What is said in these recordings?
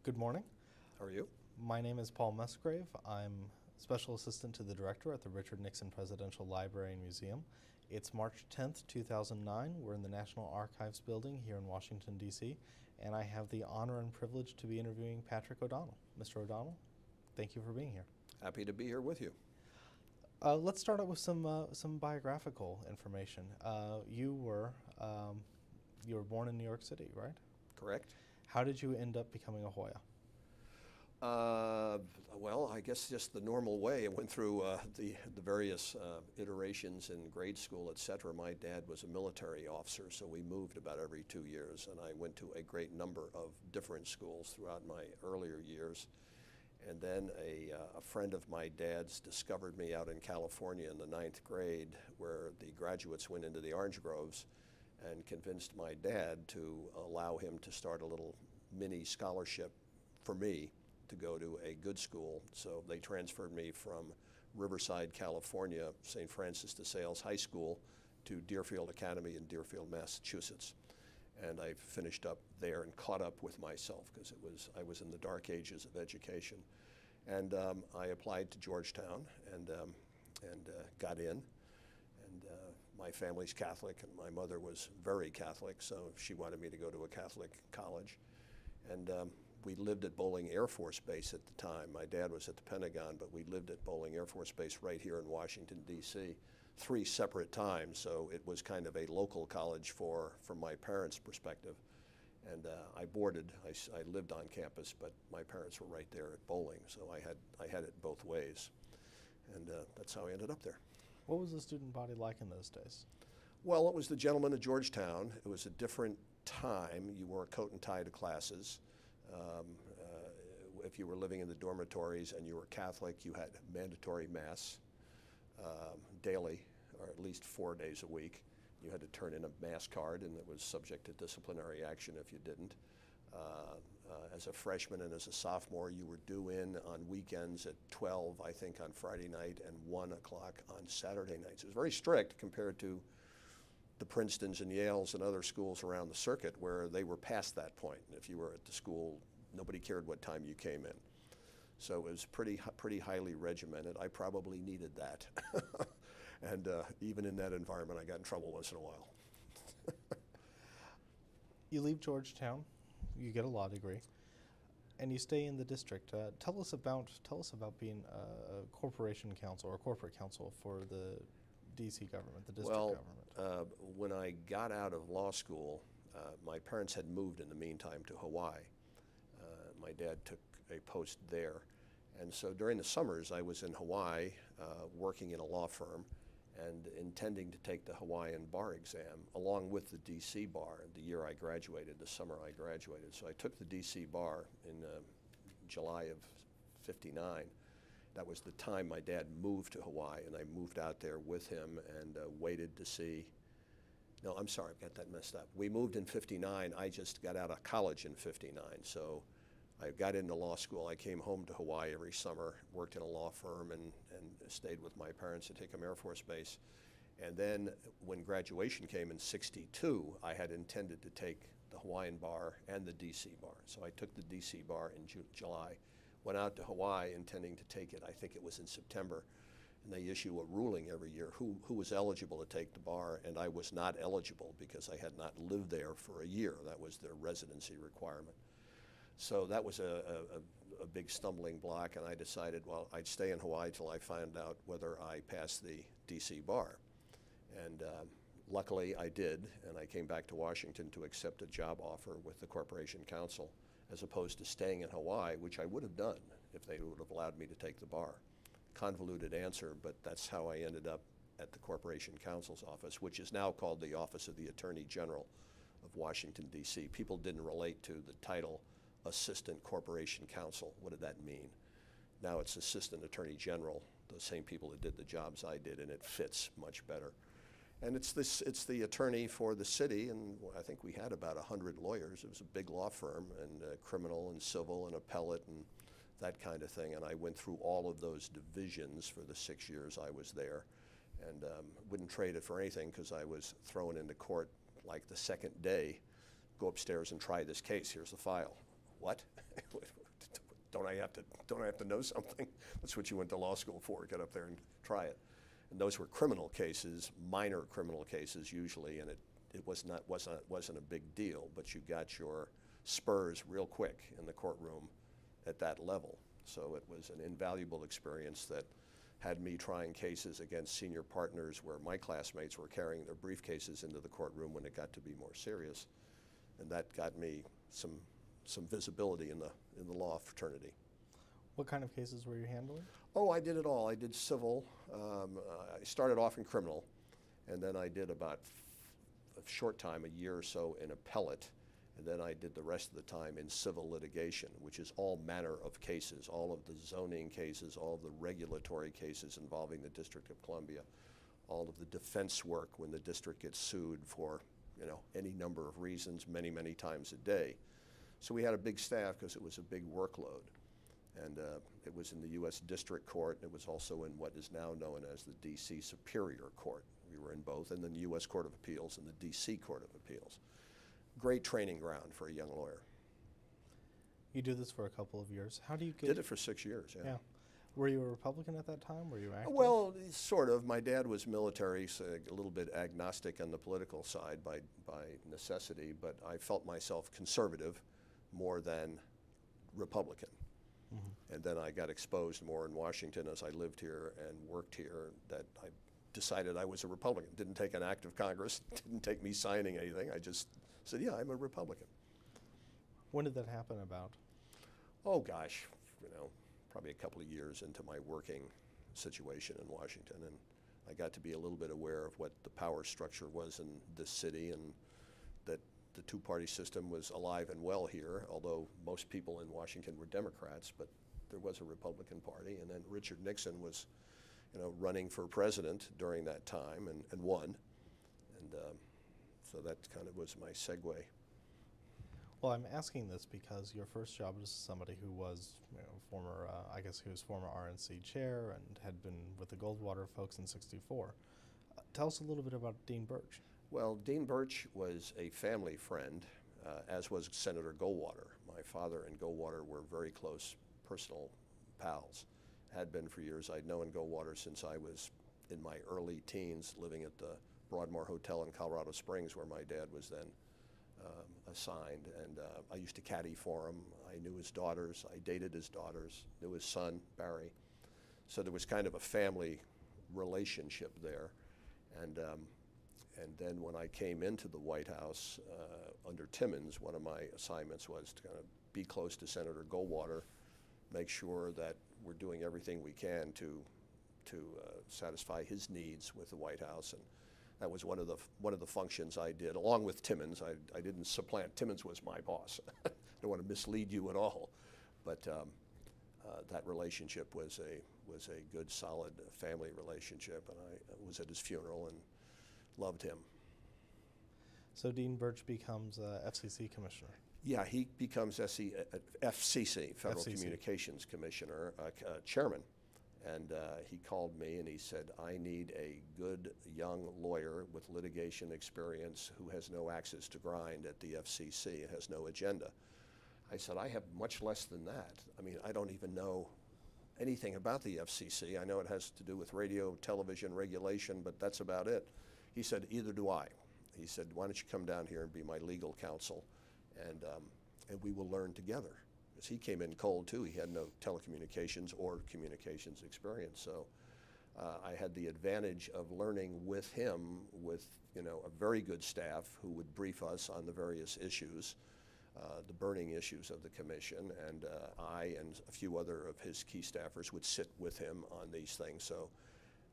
Good morning. How are you? My name is Paul Musgrave. I'm Special Assistant to the Director at the Richard Nixon Presidential Library and Museum. It's March 10th, 2009. We're in the National Archives building here in Washington, D.C., and I have the honor and privilege to be interviewing Patrick O'Donnell. Mr. O'Donnell, thank you for being here. Happy to be here with you. Let's start out with some biographical information. You were born in New York City, right? Correct. How did you end up becoming a Hoya? Well, I guess just the normal way. I went through the various iterations in grade school, etc. My dad was a military officer, so we moved about every 2 years, and I went to a great number of different schools throughout my earlier years. And then a friend of my dad's discovered me out in California in the 9th grade, where the graduates went into the orange groves, and convinced my dad to allow him to start a little mini scholarship for me to go to a good school. So they transferred me from Riverside, California, St. Francis de Sales High School, to Deerfield Academy in Deerfield, Massachusetts. And I finished up there and caught up with myself because I was in the dark ages of education. And I applied to Georgetown and got in. And my family's Catholic, and my mother was very Catholic, so she wanted me to go to a Catholic college. And we lived at Bolling Air Force Base at the time. My dad was at the Pentagon, but we lived at Bolling Air Force Base right here in Washington, D.C., 3 separate times, so it was kind of a local college from my parents' perspective. And I boarded. I lived on campus, but my parents were right there at Bolling, so I had it both ways. And that's how I ended up there. What was the student body like in those days? Well, it was the gentlemen of Georgetown. It was a different time. You wore a coat and tie to classes. If you were living in the dormitories and you were Catholic, you had mandatory Mass daily, or at least 4 days a week. You had to turn in a Mass card, and it was subject to disciplinary action if you didn't. As a freshman and as a sophomore, you were due in on weekends at 12, I think, on Friday night, and 1 o'clock on Saturday nights. It was very strict compared to the Princetons and Yales and other schools around the circuit where they were past that point. If you were at the school, nobody cared what time you came in. So it was pretty highly regimented. I probably needed that. And even in that environment, I got in trouble once in a while. You leave Georgetown, you get a law degree, and you stay in the district. Tell us about being a corporation counsel or corporate counsel for the D.C. government, the district government. Well, when I got out of law school, my parents had moved in the meantime to Hawaii. My dad took a post there. And so during the summers, I was in Hawaii working in a law firm and intending to take the Hawaiian bar exam along with the D.C. bar the year I graduated, the summer I graduated. So I took the D.C. bar in July of '59. That was the time my dad moved to Hawaii, and I moved out there with him and waited to see. No, I'm sorry, I've got that messed up. We moved in '59. I just got out of college in '59. So I got into law school. I came home to Hawaii every summer, worked in a law firm, and stayed with my parents at Hickam Air Force Base. And then when graduation came in '62, I had intended to take the Hawaiian bar and the D.C. bar. So I took the D.C. bar in July, went out to Hawaii intending to take it, I think it was in September. And they issue a ruling every year who was eligible to take the bar, and I was not eligible because I had not lived there for a year. That was their residency requirement. So that was a big stumbling block, and I decided, well, I'd stay in Hawaii till I found out whether I passed the D.C. bar. And luckily I did, and I came back to Washington to accept a job offer with the Corporation Counsel as opposed to staying in Hawaii, which I would have done if they would have allowed me to take the bar. Convoluted answer, but that's how I ended up at the Corporation Counsel's office, which is now called the Office of the Attorney General of Washington, D.C. People didn't relate to the title Assistant Corporation Counsel. What did that mean? Now it's Assistant Attorney General, the same people that did the jobs I did, and it fits much better. And it's the attorney for the city, and I think we had about 100 lawyers. It was a big law firm, and criminal and civil and appellate and that kind of thing. And I went through all of those divisions for the 6 years I was there, and wouldn't trade it for anything because I was thrown into court like the second day. Go upstairs and try this case. Here's the file. What? don't I have to know something? That's what you went to law school for, get up there and try it. And those were criminal cases, minor criminal cases usually, and it wasn't a big deal, but you got your spurs real quick in the courtroom at that level. So it was an invaluable experience that had me trying cases against senior partners where my classmates were carrying their briefcases into the courtroom when it got to be more serious. And that got me some visibility in the law fraternity. What kind of cases were you handling? Oh, I did it all. I did civil. I started off in criminal, and then I did about a short time, a year or so, in appellate, and then I did the rest of the time in civil litigation, which is all manner of cases, all of the zoning cases, all of the regulatory cases involving the District of Columbia, all of the defense work when the district gets sued for, any number of reasons, many, many times a day. So we had a big staff because it was a big workload. And it was in the U.S. District Court, and it was also in what is now known as the D.C. Superior Court. We were in both, and then the U.S. Court of Appeals and the D.C. Court of Appeals. Great training ground for a young lawyer. You do this for a couple of years. How do you get... Did it for 6 years, yeah. Were you a Republican at that time? Were you active? Well, sort of. My dad was military, so a little bit agnostic on the political side by necessity, but I felt myself conservative more than Republican. Mm-hmm. And then I got exposed more in Washington as I lived here and worked here that I decided I was a Republican. Didn't take an act of Congress, didn't take me signing anything. I just said, yeah, I'm a Republican. When did that happen about? Oh gosh, probably a couple of years into my working situation in Washington, and I got to be a little bit aware of what the power structure was in this city, and that the two-party system was alive and well here, although most people in Washington were Democrats, but there was a Republican Party. And then Richard Nixon was, running for president during that time and won. And so that kind of was my segue. Well, I'm asking this because your first job was somebody who was former, he was former RNC chair and had been with the Goldwater folks in '64. Tell us a little bit about Dean Burch. Well, Dean Burch was a family friend, as was Senator Goldwater. My father and Goldwater were very close personal pals, had been for years. I'd known Goldwater since I was in my early teens, living at the Broadmoor Hotel in Colorado Springs, where my dad was then assigned. And I used to caddy for him. I knew his daughters. I dated his daughters, knew his son, Barry. So there was kind of a family relationship there. And then when I came into the White House under Timmons, one of my assignments was to kind of be close to Senator Goldwater, make sure that we're doing everything we can to satisfy his needs with the White House. And that was one of the functions I did, along with Timmons. I didn't supplant. Timmons was my boss. I don't want to mislead you at all, but that relationship was a good, solid family relationship, and I was at his funeral and loved him. So Dean Burch becomes FCC commissioner. Yeah, he becomes FCC, Federal Communications Commissioner, chairman. And he called me and he said, I need a good young lawyer with litigation experience who has no axes to grind at the FCC, has no agenda. I said, I have much less than that. I mean, I don't even know anything about the FCC. I know it has to do with radio, television regulation, but that's about it. He said, either do I. He said, why don't you come down here and be my legal counsel, and we will learn together. Because he came in cold too. He had no telecommunications or communications experience. So I had the advantage of learning with him, with a very good staff who would brief us on the various issues, the burning issues of the commission, and I and a few other of his key staffers would sit with him on these things. So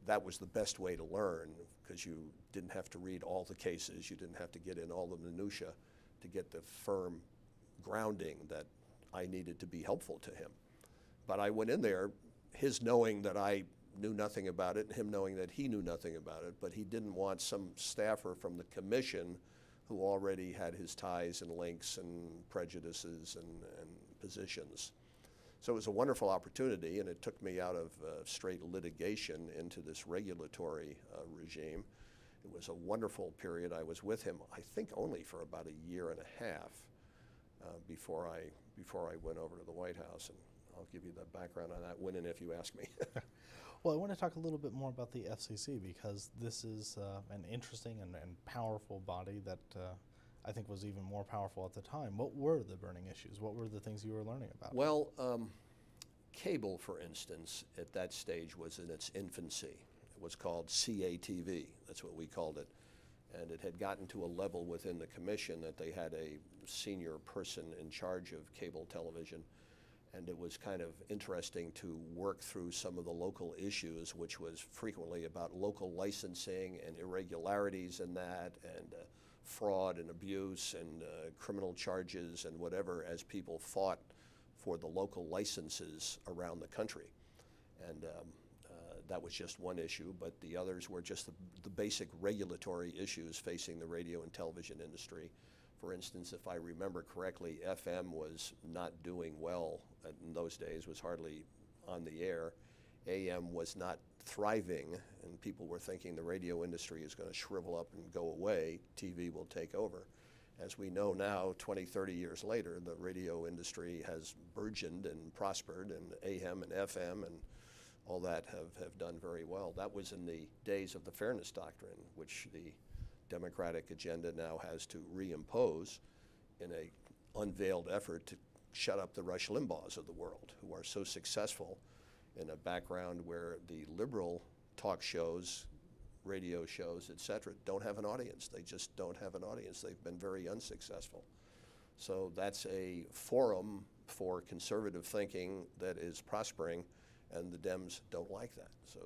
that was the best way to learn, because you didn't have to read all the cases, you didn't have to get in all the minutia to get the firm grounding that I needed to be helpful to him. But I went in there, his knowing that I knew nothing about it, and him knowing that he knew nothing about it, but he didn't want some staffer from the commission who already had his ties and links and prejudices and positions. So it was a wonderful opportunity, and it took me out of straight litigation into this regulatory regime. It was a wonderful period. I was with him, I think, only for about a year and a half before I went over to the White House. And I'll give you the background on that when and if you ask me. Well, I want to talk a little bit more about the FCC because this is an interesting and powerful body that I think was even more powerful at the time. What were the burning issues? What were the things you were learning about? Well, cable, for instance, at that stage was in its infancy. It was called CATV. That's what we called it. And it had gotten to a level within the commission that they had a senior person in charge of cable television. And it was kind of interesting to work through some of the local issues, which was frequently about local licensing and irregularities in that, and fraud and abuse and criminal charges and whatever, as people fought for the local licenses around the country. And that was just one issue, but the others were just the basic regulatory issues facing the radio and television industry. For instance, if I remember correctly, FM was not doing well in those days, was hardly on the air. AM was not thriving, and people were thinking the radio industry is going to shrivel up and go away. TV will take over. As we know now, 20, 30 years later, the radio industry has burgeoned and prospered, and AM and FM and all that have done very well. That was in the days of the Fairness Doctrine, which the Democratic agenda now has to reimpose in a unveiled effort to shut up the Rush Limbaughs of the world, who are so successful in a background where the liberal talk shows, radio shows, etc., don't have an audience. They just don't have an audience. They've been very unsuccessful. So that's a forum for conservative thinking that is prospering, and the Dems don't like that. So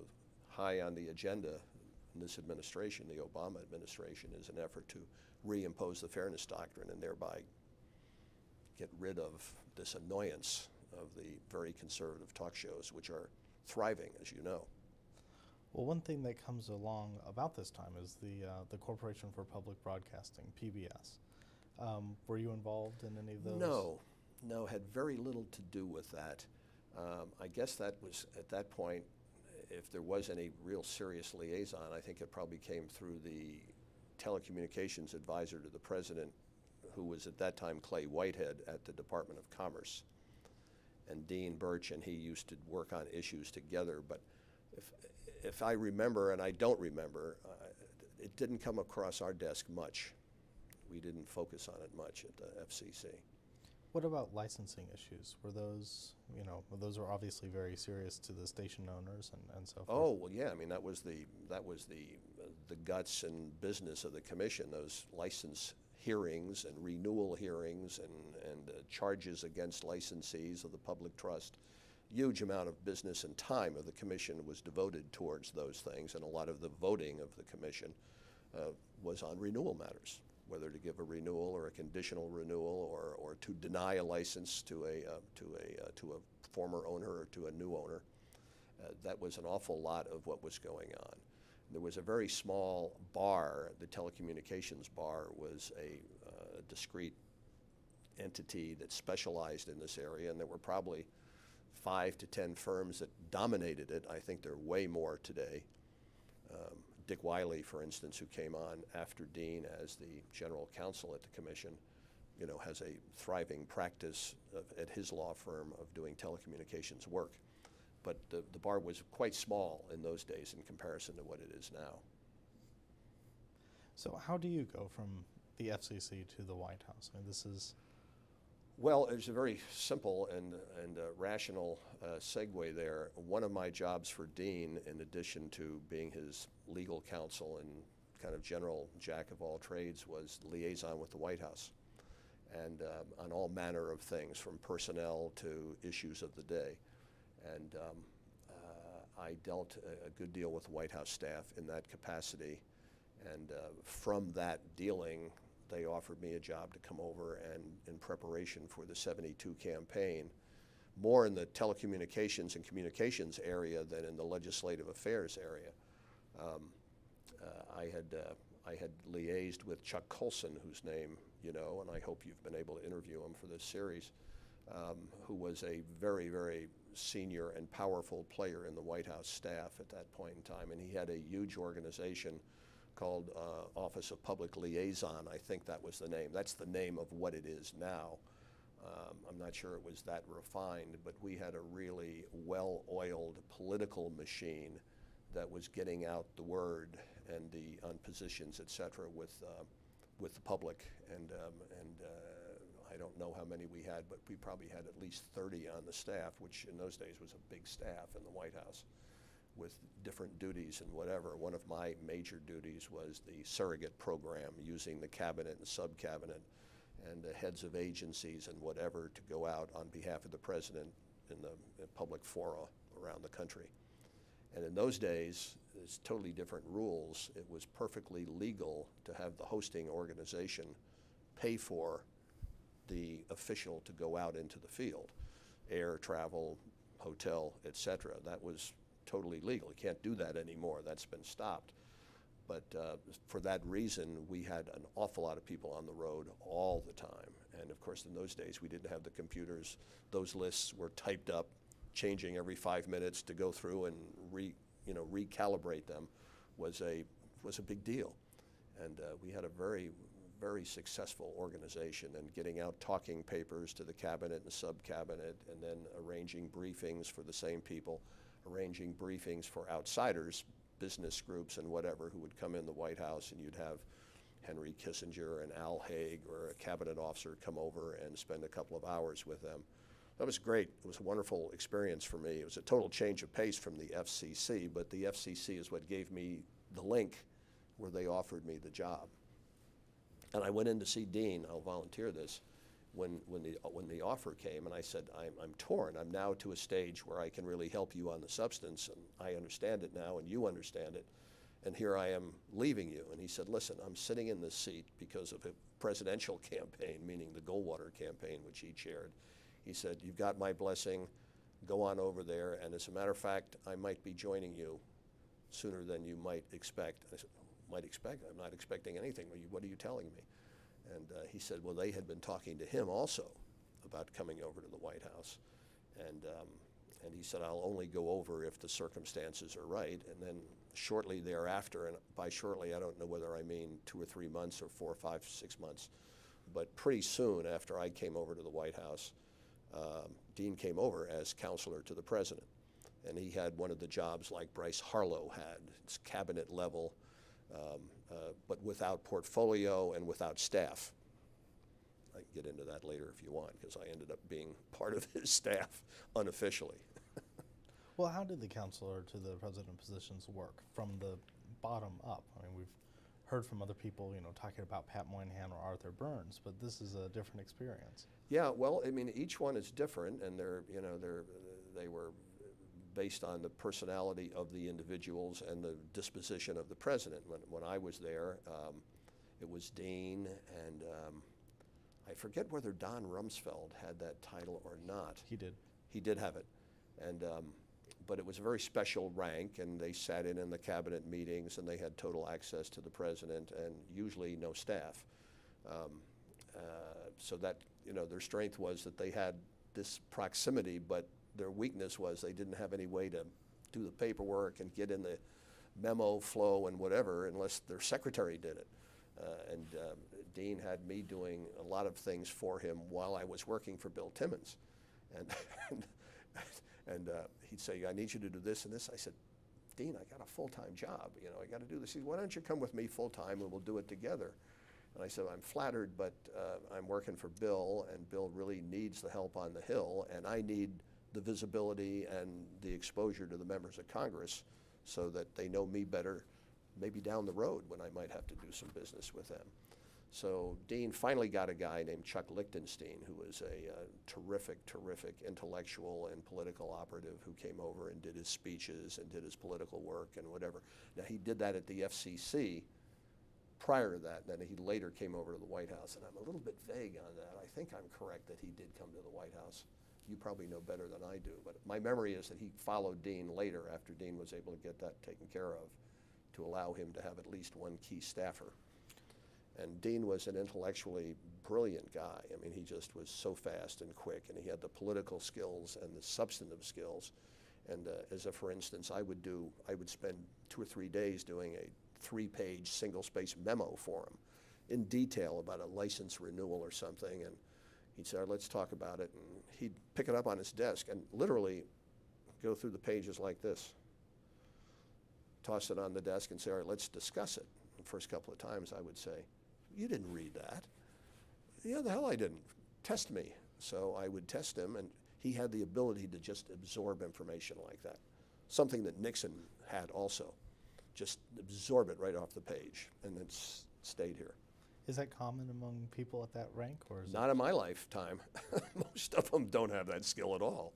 high on the agenda in this administration, the Obama administration, is an effort to reimpose the Fairness Doctrine and thereby get rid of this annoyance of the very conservative talk shows, which are thriving, as you know. Well, one thing that comes along about this time is the Corporation for Public Broadcasting, PBS. Were you involved in any of those? No, had very little to do with that. I guess that was, at that point, if there was any real serious liaison, I think it probably came through the telecommunications advisor to the president, who was at that time Clay Whitehead at the Department of Commerce. And Dean Birch and he used to work on issues together. But if I remember, and I don't remember, it didn't come across our desk much. We didn't focus on it much at the FCC. What about licensing issues? Were those, those were obviously very serious to the station owners and so forth? Oh, well, yeah. I mean, that was the guts and business of the commission, those license hearings and renewal hearings and charges against licensees of the public trust. Huge amount of business and time of the commission was devoted towards those things, and a lot of the voting of the commission was on renewal matters, whether to give a renewal or a conditional renewal or to deny a license to a former owner or to a new owner. That was an awful lot of what was going on. There was a very small bar. The telecommunications bar was a discrete entity that specialized in this area, and there were probably 5 to 10 firms that dominated it. I think there are way more today. Dick Wiley, for instance, who came on after Dean as the general counsel at the commission, has a thriving practice at his law firm of doing telecommunications work. But the bar was quite small in those days in comparison to what it is now. So how do you go from the FCC to the White House? I mean, this is... Well, there's a very simple and rational segue there. One of my jobs for Dean, in addition to being his legal counsel and kind of general jack of all trades, was liaison with the White House, and on all manner of things, from personnel to issues of the day. And I dealt a good deal with the White House staff in that capacity, and from that dealing, they offered me a job to come over and in preparation for the '72 campaign, more in the telecommunications and communications area than in the legislative affairs area. I had liaised with Chuck Colson, whose name you know, and I hope you've been able to interview him for this series, who was a very, very senior and powerful player in the White House staff at that point in time, and he had a huge organization called Office of Public Liaison. I think that was the name. That's the name of what it is now. I'm not sure it was that refined, but we had a really well-oiled political machine that was getting out the word and on positions, et cetera, with the public. And I don't know how many we had, but we probably had at least 30 on the staff, which in those days was a big staff in the White House with different duties and whatever. One of my major duties was the surrogate program, using the cabinet and sub-cabinet and the heads of agencies and whatever to go out on behalf of the president in the public fora around the country. And in those days, it's totally different rules. It was perfectly legal to have the hosting organization pay for the official to go out into the field, air travel, hotel, et cetera. That was totally legal. You can't do that anymore. That's been stopped. But for that reason, we had an awful lot of people on the road all the time. And of course, in those days, we didn't have the computers. Those lists were typed up, changing every 5 minutes to go through and recalibrate them was a big deal. And we had a very, very successful organization, and getting out talking papers to the cabinet and sub-cabinet, and then arranging briefings for the same people, arranging briefings for outsiders, business groups and whatever, who would come in the White House, and you'd have Henry Kissinger and Al Haig or a cabinet officer come over and spend a couple of hours with them. That was great. It was a wonderful experience for me. It was a total change of pace from the FCC, but the FCC is what gave me the link where they offered me the job. And I went in to see Dean. I'll volunteer this. When the offer came, and I said, I'm torn. I'm now to a stage where I can really help you on the substance, and I understand it now, and you understand it, and here I am leaving you. And he said, listen, I'm sitting in this seat because of a presidential campaign, meaning the Goldwater campaign, which he chaired. He said, you've got my blessing, go on over there, and as a matter of fact, I might be joining you sooner than you might expect. I said, might expect? I'm not expecting anything. What are you telling me? And he said, well, they had been talking to him also about coming over to the White House. And he said, I'll only go over if the circumstances are right. And then shortly thereafter, and by shortly, I don't know whether I mean 2 or 3 months or 4 or 5, 6 months, but pretty soon after I came over to the White House, Dean came over as counselor to the president. And he had one of the jobs like Bryce Harlow had. It's cabinet level, but without portfolio and without staff. I can get into that later if you want, because I ended up being part of his staff unofficially. Well, how did the counselor to the president positions work from the bottom up? I mean, we've heard from other people, talking about Pat Moynihan or Arthur Burns, but this is a different experience. Yeah, well, I mean, each one is different, and they were based on the personality of the individuals and the disposition of the president. When I was there, it was Dean, and I forget whether Don Rumsfeld had that title or not. He did. He did have it, and but it was a very special rank, and they sat in the cabinet meetings, and they had total access to the president, and usually no staff. So that, their strength was that they had this proximity, but their weakness was they didn't have any way to do the paperwork and get in the memo flow and whatever unless their secretary did it. And Dean had me doing a lot of things for him while I was working for Bill Timmons. And he'd say, I need you to do this and this. I said, Dean, I got a full-time job. I got to do this. He said, why don't you come with me full-time and we'll do it together? And I said, I'm flattered, but I'm working for Bill, and Bill really needs the help on the Hill, and I need the visibility and the exposure to the members of Congress so that they know me better maybe down the road when I might have to do some business with them. So Dean finally got a guy named Chuck Lichtenstein, who was a terrific, terrific intellectual and political operative who came over and did his speeches and did his political work and whatever. Now, he did that at the FCC prior to that, and then he later came over to the White House, and I'm a little bit vague on that. I think I'm correct that he did come to the White House. You probably know better than I do, but my memory is that he followed Dean later after Dean was able to get that taken care of to allow him to have at least one key staffer. And Dean was an intellectually brilliant guy. I mean, he just was so fast and quick, and he had the political skills and the substantive skills. And for instance, I would spend 2 or 3 days doing a 3-page single-space memo for him in detail about a license renewal or something. And He'd say, all right, let's talk about it. And he'd pick it up on his desk and literally go through the pages like this, toss it on the desk and say, all right, let's discuss it. The first couple of times I would say, you didn't read that. Yeah, the hell I didn't. Test me. So I would test him, and he had the ability to just absorb information like that. Something that Nixon had also. Just absorb it right off the page, and it's stayed here. Is that common among people at that rank, or is Not in my lifetime. Most of them don't have that skill at all.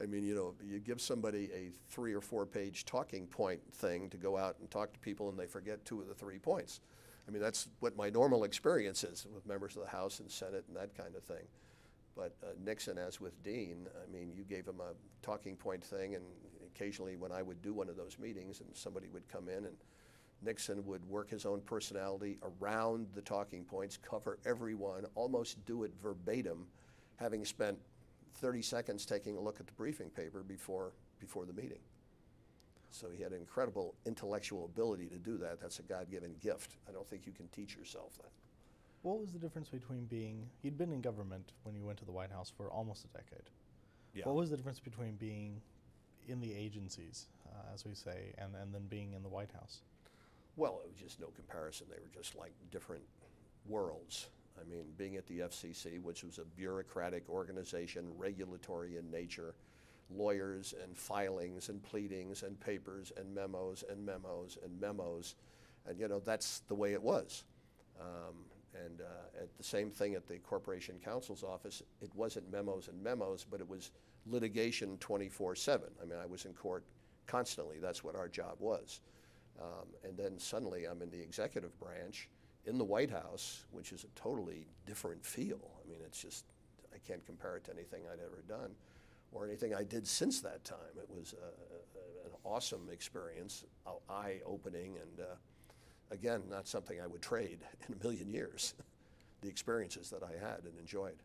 I mean, you know, you give somebody a 3 or 4 page talking point thing to go out and talk to people, and they forget 2 of the 3 points. I mean, that's what my normal experience is with members of the House and Senate and that kind of thing. But Nixon, as with Dean, I mean, you gave him a talking point thing, and occasionally when I would do one of those meetings and somebody would come in, and Nixon would work his own personality around the talking points, cover every one, almost do it verbatim, having spent 30 seconds taking a look at the briefing paper before the meeting. So he had incredible intellectual ability to do that. That's a God-given gift. I don't think you can teach yourself that. What was the difference between you'd been in government when you went to the White House for almost a decade. Yeah. What was the difference between being in the agencies, as we say, and then being in the White House? Well, it was just no comparison. They were just like different worlds. I mean, being at the FCC, which was a bureaucratic organization, regulatory in nature, lawyers and filings and pleadings and papers and memos and memos and memos, and you know, that's the way it was. At the same thing at the Corporation Counsel's office, it wasn't memos and memos, but it was litigation 24/7. I mean, I was in court constantly. That's what our job was. And then suddenly I'm in the executive branch in the White House, which is a totally different feel. I mean, it's just, I can't compare it to anything I'd ever done or anything I did since that time. It was an awesome experience, eye-opening, and again, not something I would trade in a million years, the experiences that I had and enjoyed.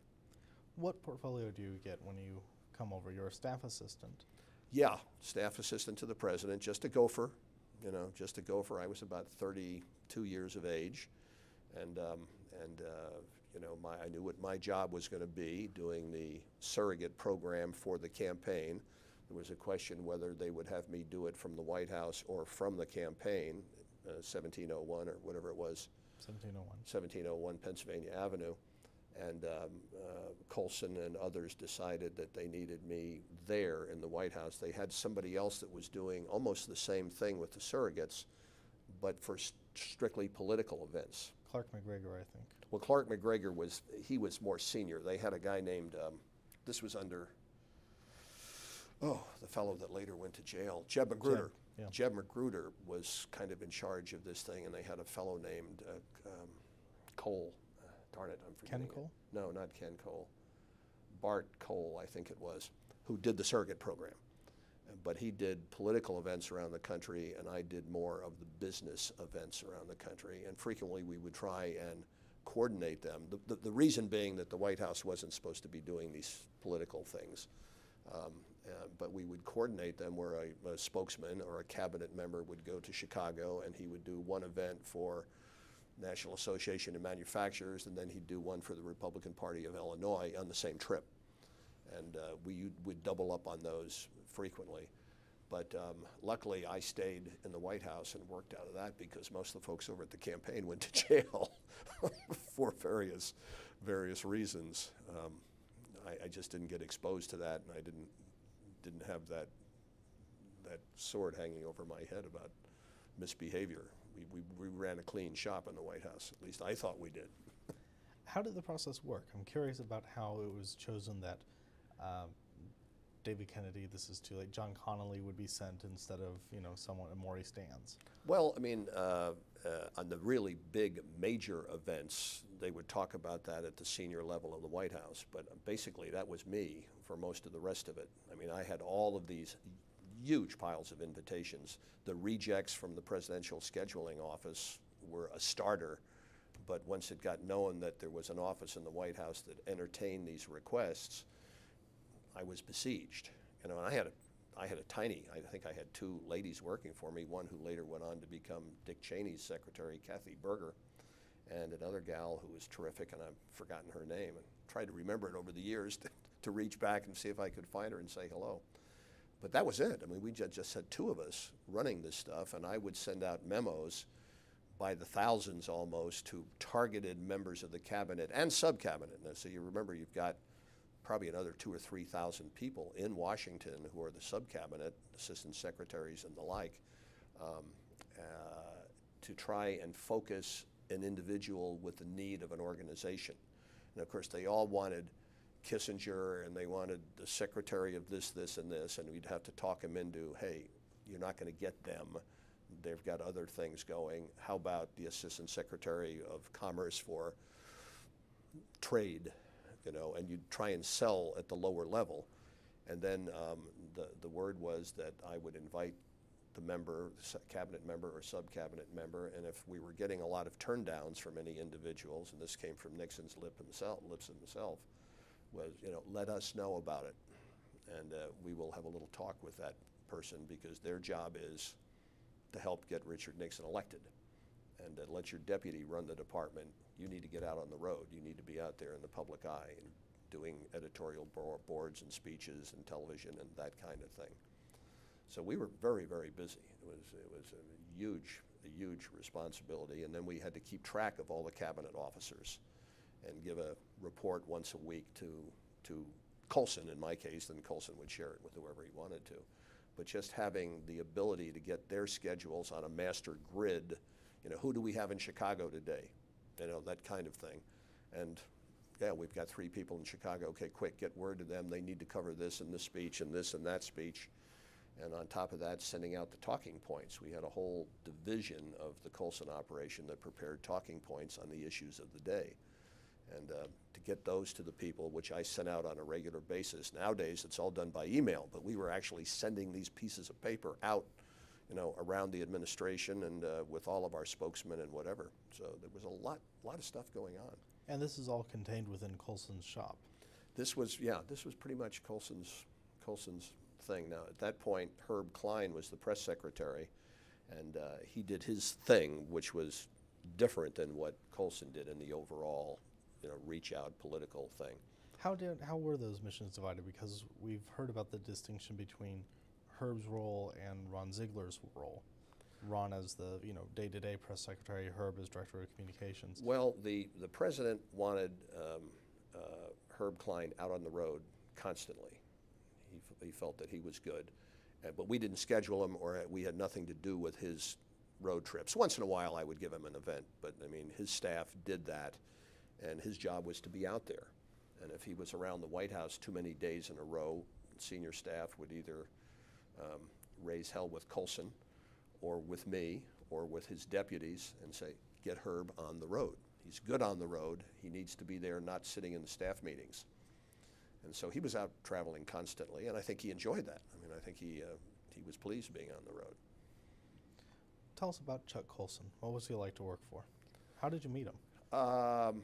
What portfolio do you get when you come over? You're a staff assistant. Yeah, staff assistant to the president, just a gopher, you know, just a gopher. I was about 32 years of age, and you know, I knew what my job was going to be, doing the surrogate program for the campaign. There was a question whether they would have me do it from the White House or from the campaign, 1701 or whatever it was. 1701 Pennsylvania Avenue. And Colson and others decided that they needed me there in the White House. They had somebody else that was doing almost the same thing with the surrogates, but for strictly political events. Clark McGregor, I think. Well, Clark McGregor was more senior. They had a guy named, this was under, the fellow that later went to jail, Jeb Magruder. Jeb Magruder was kind of in charge of this thing, and they had a fellow named Cole. Darn it, I'm forgetting. Ken Cole? No, not Ken Cole. Bart Cole, I think it was, who did the surrogate program. But he did political events around the country, and I did more of the business events around the country. And frequently we would try and coordinate them. The reason being that the White House wasn't supposed to be doing these political things. But we would coordinate them where a spokesman or a cabinet member would go to Chicago, and he would do one event for National Association of Manufacturers, and then he'd do one for the Republican Party of Illinois on the same trip. And we would double up on those frequently. But luckily I stayed in the White House and worked out of that, because most of the folks over at the campaign went to jail for various reasons. I just didn't get exposed to that, and I didn't have that sword hanging over my head about misbehavior. We ran a clean shop in the White House. At least I thought we did. How did the process work? I'm curious about how it was chosen that David Kennedy, this is too late, John Connolly would be sent instead of, you know, someone, Maury Stans. Well, I mean, on the really big major events, they would talk about that at the senior level of the White House. But basically, that was me for most of the rest of it. I mean, I had all of these huge piles of invitations. The rejects from the Presidential Scheduling Office were a starter, but once it got known that there was an office in the White House that entertained these requests, I was besieged. You know, and I had a tiny, I think I had 2 ladies working for me, one who later went on to become Dick Cheney's secretary, Kathy Berger, and another gal who was terrific, and I've forgotten her name, and tried to remember it over the years to reach back and see if I could find her and say hello. But that was it. I mean, we just had two of us running this stuff, and I would send out memos by the thousands almost to targeted members of the cabinet and sub-cabinet. Now, so you remember you've got probably another 2,000 or 3,000 people in Washington who are the sub-cabinet, assistant secretaries and the like, to try and focus an individual with the need of an organization. And of course, they all wanted Kissinger, and they wanted the secretary of this, this, and this, and we'd have to talk them into, hey, you're not going to get them. They've got other things going. How about the assistant secretary of commerce for trade, you know, and you'd try and sell at the lower level. And then the word was that I would invite the member, cabinet member or sub-cabinet member, and if we were getting a lot of turndowns from any individuals, and this came from Nixon's lips himself, was, you know, let us know about it, and we will have a little talk with that person, because their job is to help get Richard Nixon elected, and let your deputy run the department. You need to get out on the road. You need to be out there in the public eye and doing editorial boards and speeches and television and that kind of thing. So we were very, very busy. It was a huge responsibility, and then we had to keep track of all the cabinet officers and give a report once a week to Colson, in my case. Then Colson would share it with whoever he wanted to. But just having the ability to get their schedules on a master grid, you know, who do we have in Chicago today? You know, that kind of thing. And yeah, we've got 3 people in Chicago. Okay, quick, get word to them. They need to cover this and this speech and this and that speech. And on top of that, sending out the talking points. We had a whole division of the Colson operation that prepared talking points on the issues of the day. And to get those to the people, which I sent out on a regular basis. Nowadays, it's all done by email, but we were actually sending these pieces of paper out, you know, around the administration and with all of our spokesmen and whatever. So there was a lot of stuff going on. And this is all contained within Colson's shop. This was pretty much Colson's thing. Now, at that point, Herb Klein was the press secretary, and he did his thing, which was different than what Colson did in the overall, you know, reach out political thing. How were those missions divided? Because we've heard about the distinction between Herb's role and Ron Ziegler's role. Ron as the, you know, day-to-day press secretary, Herb as director of communications. Well, the president wanted Herb Klein out on the road constantly. He felt that he was good, but we didn't schedule him, or we had nothing to do with his road trips. Once in a while I would give him an event, but I mean, his staff did that, and his job was to be out there. And if he was around the White House too many days in a row, senior staff would either raise hell with Colson or with me or with his deputies and say, get Herb on the road. He's good on the road. He needs to be there, not sitting in the staff meetings. And so he was out traveling constantly, and I think he enjoyed that. I mean, I think he was pleased being on the road. Tell us about Chuck Colson. What was he like to work for? How did you meet him?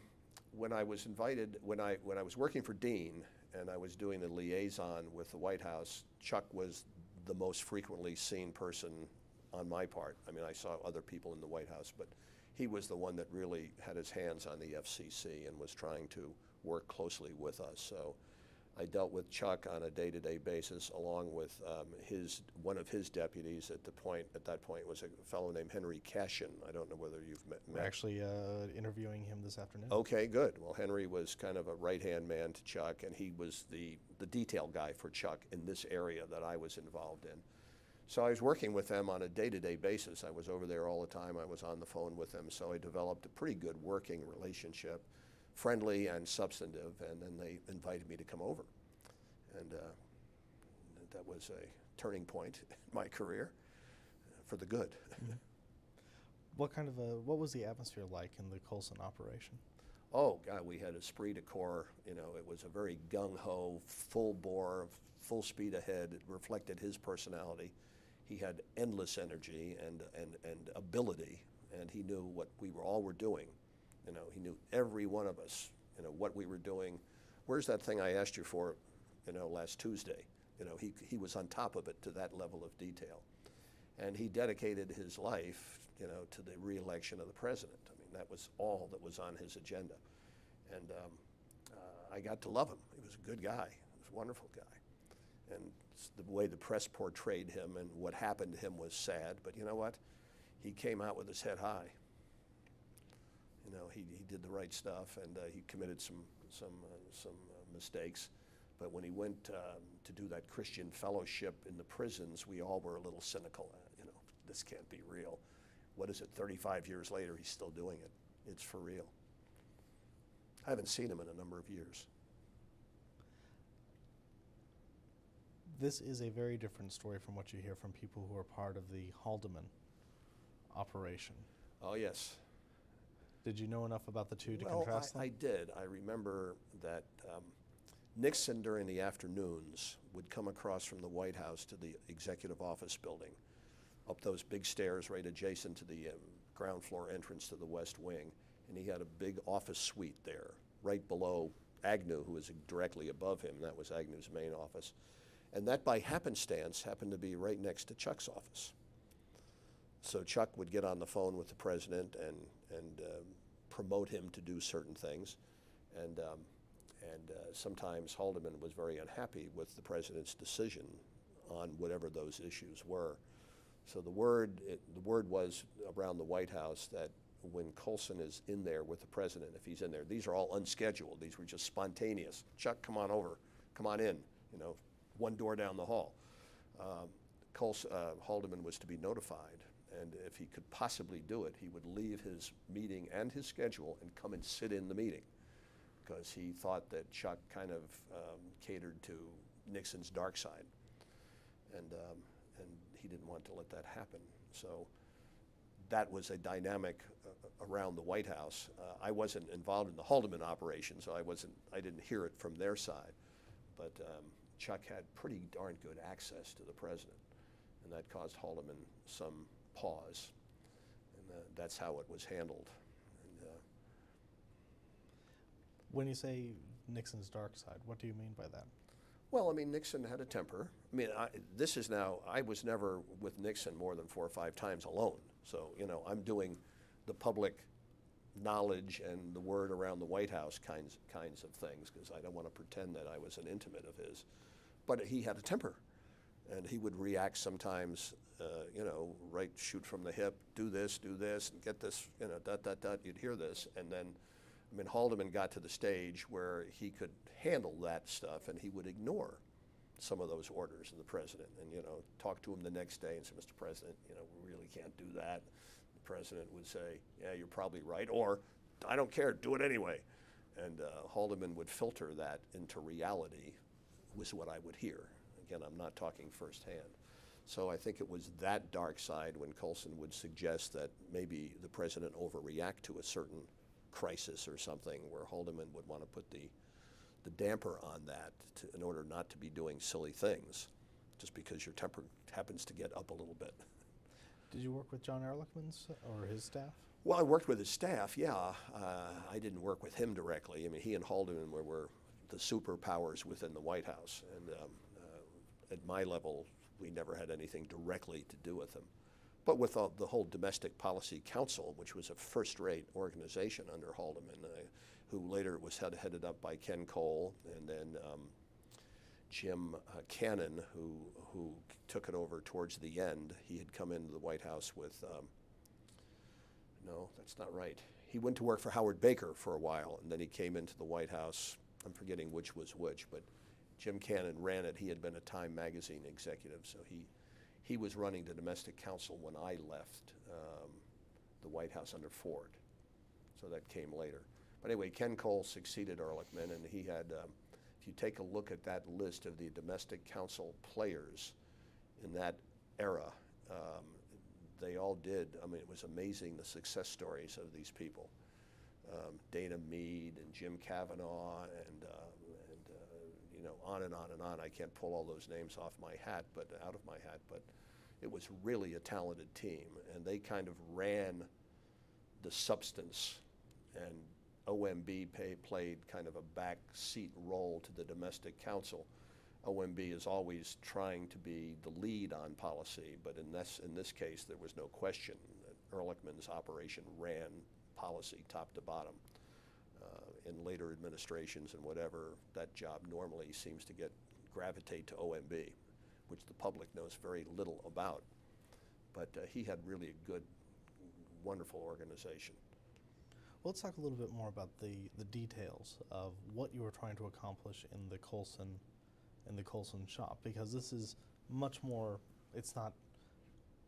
When I was invited, when I was working for Dean and I was doing the liaison with the White House, Chuck was the most frequently seen person on my part. I mean, I saw other people in the White House, but he was the one that really had his hands on the FCC and was trying to work closely with us. So I dealt with Chuck on a day-to-day basis, along with one of his deputies at that point was a fellow named Henry Cashin. I don't know whether you've met. We're actually interviewing him this afternoon. Okay, good. Well, Henry was kind of a right-hand man to Chuck, and he was the detail guy for Chuck in this area that I was involved in. So I was working with them on a day-to-day basis. I was over there all the time. I was on the phone with them, so I developed a pretty good working relationship, friendly and substantive, and then they invited me to come over. And that was a turning point in my career for the good. Mm-hmm. What was the atmosphere like in the Colson operation? Oh, God, we had esprit de corps. You know, it was a very gung-ho, full bore, full speed ahead. It reflected his personality. He had endless energy and ability, and he knew what we all were doing. You know, he knew every one of us, you know, what we were doing. Where's that thing I asked you for, you know, last Tuesday? You know, he was on top of it to that level of detail. And he dedicated his life, you know, to the re-election of the president. I mean, That was all that was on his agenda. And I got to love him. He was a good guy. He was a wonderful guy. And the way the press portrayed him and what happened to him was sad, but you know what? He came out with his head high. You know, he did the right stuff, and he committed some mistakes. But when he went to do that Christian fellowship in the prisons, we all were a little cynical. You know, this can't be real. What is it, 35 years later, he's still doing it. It's for real. I haven't seen him in a number of years. This is a very different story from what you hear from people who are part of the Haldeman operation. Oh, yes. Did you know enough about the two to Well, contrast them? I did. I remember that Nixon, during the afternoons, would come across from the White House to the executive office building, up those big stairs right adjacent to the ground floor entrance to the West Wing, and he had a big office suite there, right below Agnew, who was directly above him. That was Agnew's main office. And that, by happenstance, happened to be right next to Chuck's office. So Chuck would get on the phone with the president and promote him to do certain things. And sometimes Haldeman was very unhappy with the president's decision on whatever those issues were. So the word was around the White House that when Colson is in there with the president, if he's in there, these are all unscheduled. These were just spontaneous. Chuck, come on over. Come on in. You know, one door down the hall. Haldeman was to be notified, and if he could possibly do it, he would leave his meeting and his schedule and come and sit in the meeting, because he thought that Chuck kind of catered to Nixon's dark side, and he didn't want to let that happen. So that was a dynamic around the White House. I wasn't involved in the Haldeman operation, so I didn't hear it from their side, but Chuck had pretty darn good access to the president, and that caused Haldeman some pause, and that's how it was handled. And, when you say Nixon's dark side, what do you mean by that? well, I mean, Nixon had a temper. I mean, I was never with Nixon more than 4 or 5 times alone. So, you know, I'm doing the public knowledge and the word around the White House kinds of things, because I don't want to pretend that I was an intimate of his. But he had a temper, and he would react sometimes, you know, right, shoot from the hip, do this, and get this, you know, you'd hear this. And then, I mean, Haldeman got to the stage where he could handle that stuff, and he would ignore some of those orders of the president and, you know, talk to him the next day and say, Mr. President, you know, we really can't do that. The president would say, yeah, you're probably right, or I don't care, do it anyway. And Haldeman would filter that into reality, was what I would hear. Again, I'm not talking firsthand. So I think it was that dark side when Colson would suggest that maybe the president overreact to a certain crisis or something, where Haldeman would want to put the damper on that in order not to be doing silly things, just because your temper happens to get up a little bit. Did you work with John Ehrlichman's or his staff? Well, I worked with his staff, yeah. I didn't work with him directly. I mean, he and Haldeman were the superpowers within the White House, and at my level, we never had anything directly to do with them. But with the whole Domestic Policy Council, which was a first-rate organization under Haldeman, who later was headed up by Ken Cole, and then Jim Cannon, who took it over towards the end. He had come into the White House with, no, that's not right. He went to work for Howard Baker for a while, and then he came into the White House. I'm forgetting which was which, but Jim Cannon ran it. He had been a Time magazine executive, so he was running the Domestic Council when I left the White House under Ford. So that came later. But anyway, Ken Cole succeeded Ehrlichman, and he had, if you take a look at that list of the Domestic Council players in that era, they all did. I mean, it was amazing, the success stories of these people. Dana Meade and Jim Kavanaugh and you know, on and on and on. I can't pull all those names off my hat, but out of my hat, but it was really a talented team, and they kind of ran the substance, and OMB played kind of a backseat role to the Domestic Council. OMB is always trying to be the lead on policy, but in this case, there was no question that Ehrlichman's operation ran policy, top to bottom. In later administrations and whatever, that job normally seems to gravitate to OMB, which the public knows very little about. But he had really a good, wonderful organization. Well, let's talk a little bit more about the details of what you were trying to accomplish in the Colson shop, because this is much more, it's not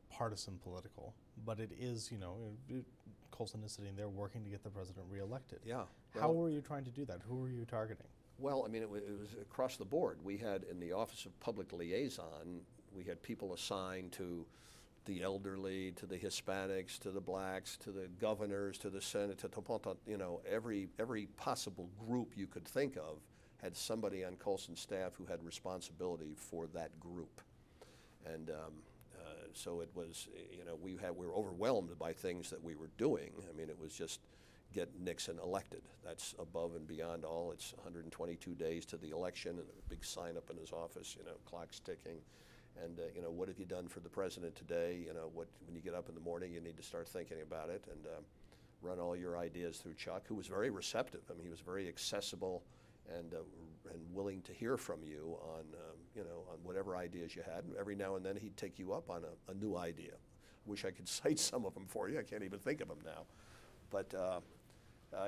partisan political, but it is, Colson is sitting there working to get the president reelected. Yeah. How were you trying to do that? Who were you targeting? Well, I mean, it was across the board. We had, in the Office of Public Liaison, we had people assigned to the elderly, to the Hispanics, to the blacks, to the governors, to the Senate, to every possible group you could think of had somebody on Colson's staff who had responsibility for that group. And so it was, we were overwhelmed by things that we were doing. I mean, it was just get Nixon elected. That's above and beyond all. It's 122 days to the election, and a big sign up in his office, clock's ticking. And, what have you done for the president today? When you get up in the morning, you need to start thinking about it, and run all your ideas through Chuck, who was very receptive. I mean, he was very accessible and willing to hear from you on, on whatever ideas you had. And every now and then he'd take you up on a new idea. Wish I could cite some of them for you. I can't even think of them now. But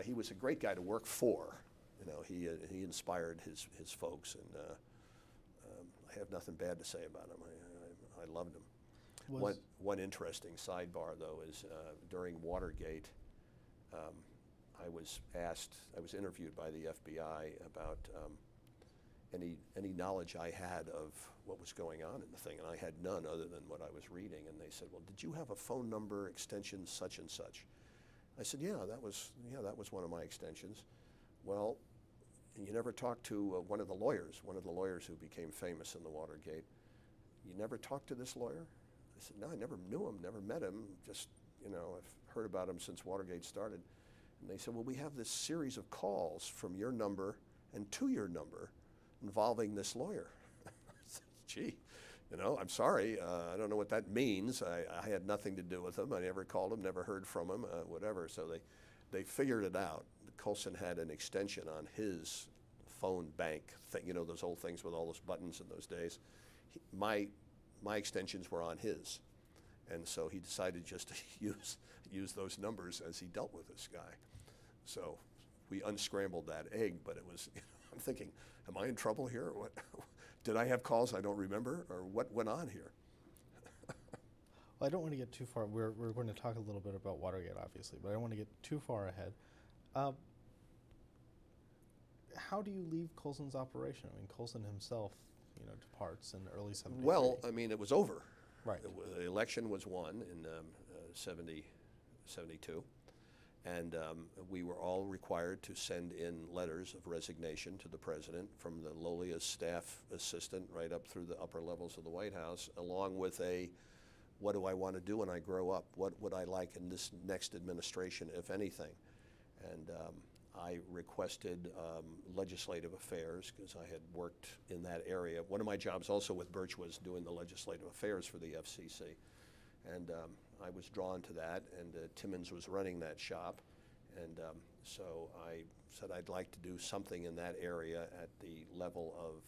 he was a great guy to work for. He inspired his folks, and I have nothing bad to say about him. I loved him. One interesting sidebar, though, is during Watergate, I was interviewed by the FBI about any knowledge I had of what was going on in the thing, and I had none other than what I was reading. And they said, "Well, did you have a phone number extension such and such?" I said, "Yeah, that was one of my extensions." "Well, you never talked to one of the lawyers who became famous in the Watergate. You never talked to this lawyer?" I said, "No, I never knew him, never met him. Just, I've heard about him since Watergate started." And they said, "Well, we have this series of calls from your number and to your number involving this lawyer." I said, "Gee, I'm sorry. I don't know what that means. I had nothing to do with him. I never called him, never heard from him, whatever." So they figured it out. Colson had an extension on his phone bank thing, those old things with all those buttons in those days. My extensions were on his. And so he decided just to use those numbers as he dealt with this guy. So we unscrambled that egg, but it was, I'm thinking, am I in trouble here? What, did I have calls I don't remember, or what went on here? Well, I don't want to get too far. We're going to talk a little bit about Watergate, obviously, but I don't want to get too far ahead. How do you leave Colson's operation? I mean, Colson himself, departs in early 73. Well, I mean, it was over. Right. The election was won in 72, and we were all required to send in letters of resignation to the president, from the lowliest staff assistant right up through the upper levels of the White House, along with what do I want to do when I grow up? What would I like in this next administration, if anything? And I requested legislative affairs, because I had worked in that area. One of my jobs also with Birch was doing the legislative affairs for the FCC. And I was drawn to that, and Timmons was running that shop. And so I said I'd like to do something in that area at the level of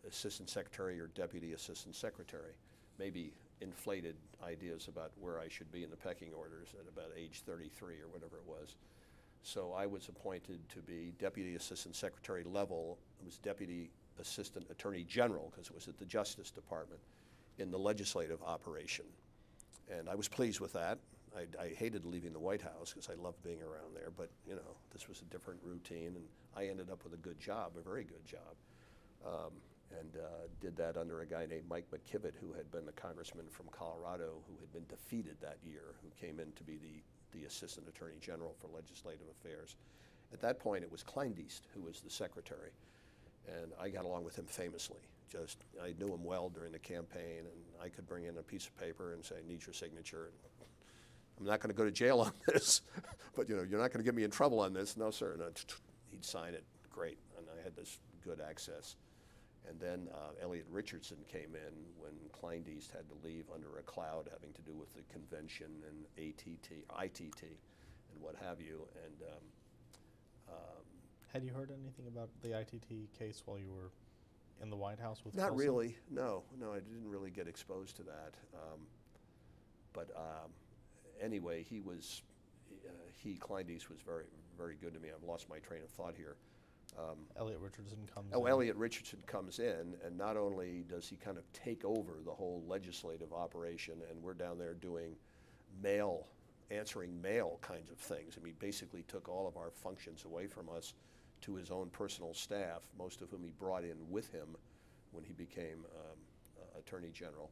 assistant secretary or deputy assistant secretary. Maybe inflated ideas about where I should be in the pecking orders at about age 33 or whatever it was. So I was appointed to be deputy assistant secretary level. It was deputy assistant attorney general, because it was at the Justice Department, in the legislative operation. And I was pleased with that. I hated leaving the White House because I loved being around there, but this was a different routine, and I ended up with a good job, a very good job. And did that under a guy named Mike McKivitt, who had been the congressman from Colorado, who had been defeated that year, who came in to be the assistant attorney general for legislative affairs. At that point, it was Kleindienst who was the secretary, and I got along with him famously. I knew him well during the campaign, and I could bring in a piece of paper and say, "Need your signature." And I'm not going to go to jail on this, but you're not going to get me in trouble on this. No, sir. And he'd sign it. Great. And I had this good access. And then Elliot Richardson came in when Kleindienst had to leave under a cloud having to do with the convention and ITT, and what have you. And Had you heard anything about the ITT case while you were in the White House with not Colson? really. No, I didn't really get exposed to that. But anyway, Kleindienst was very, very good to me. I've lost my train of thought here. Elliot Richardson comes in. Elliot Richardson comes in, and not only does he kind of take over the whole legislative operation, and we're down there doing answering mail kinds of things. I mean, basically took all of our functions away from us to his own personal staff, most of whom he brought in with him when he became Attorney General.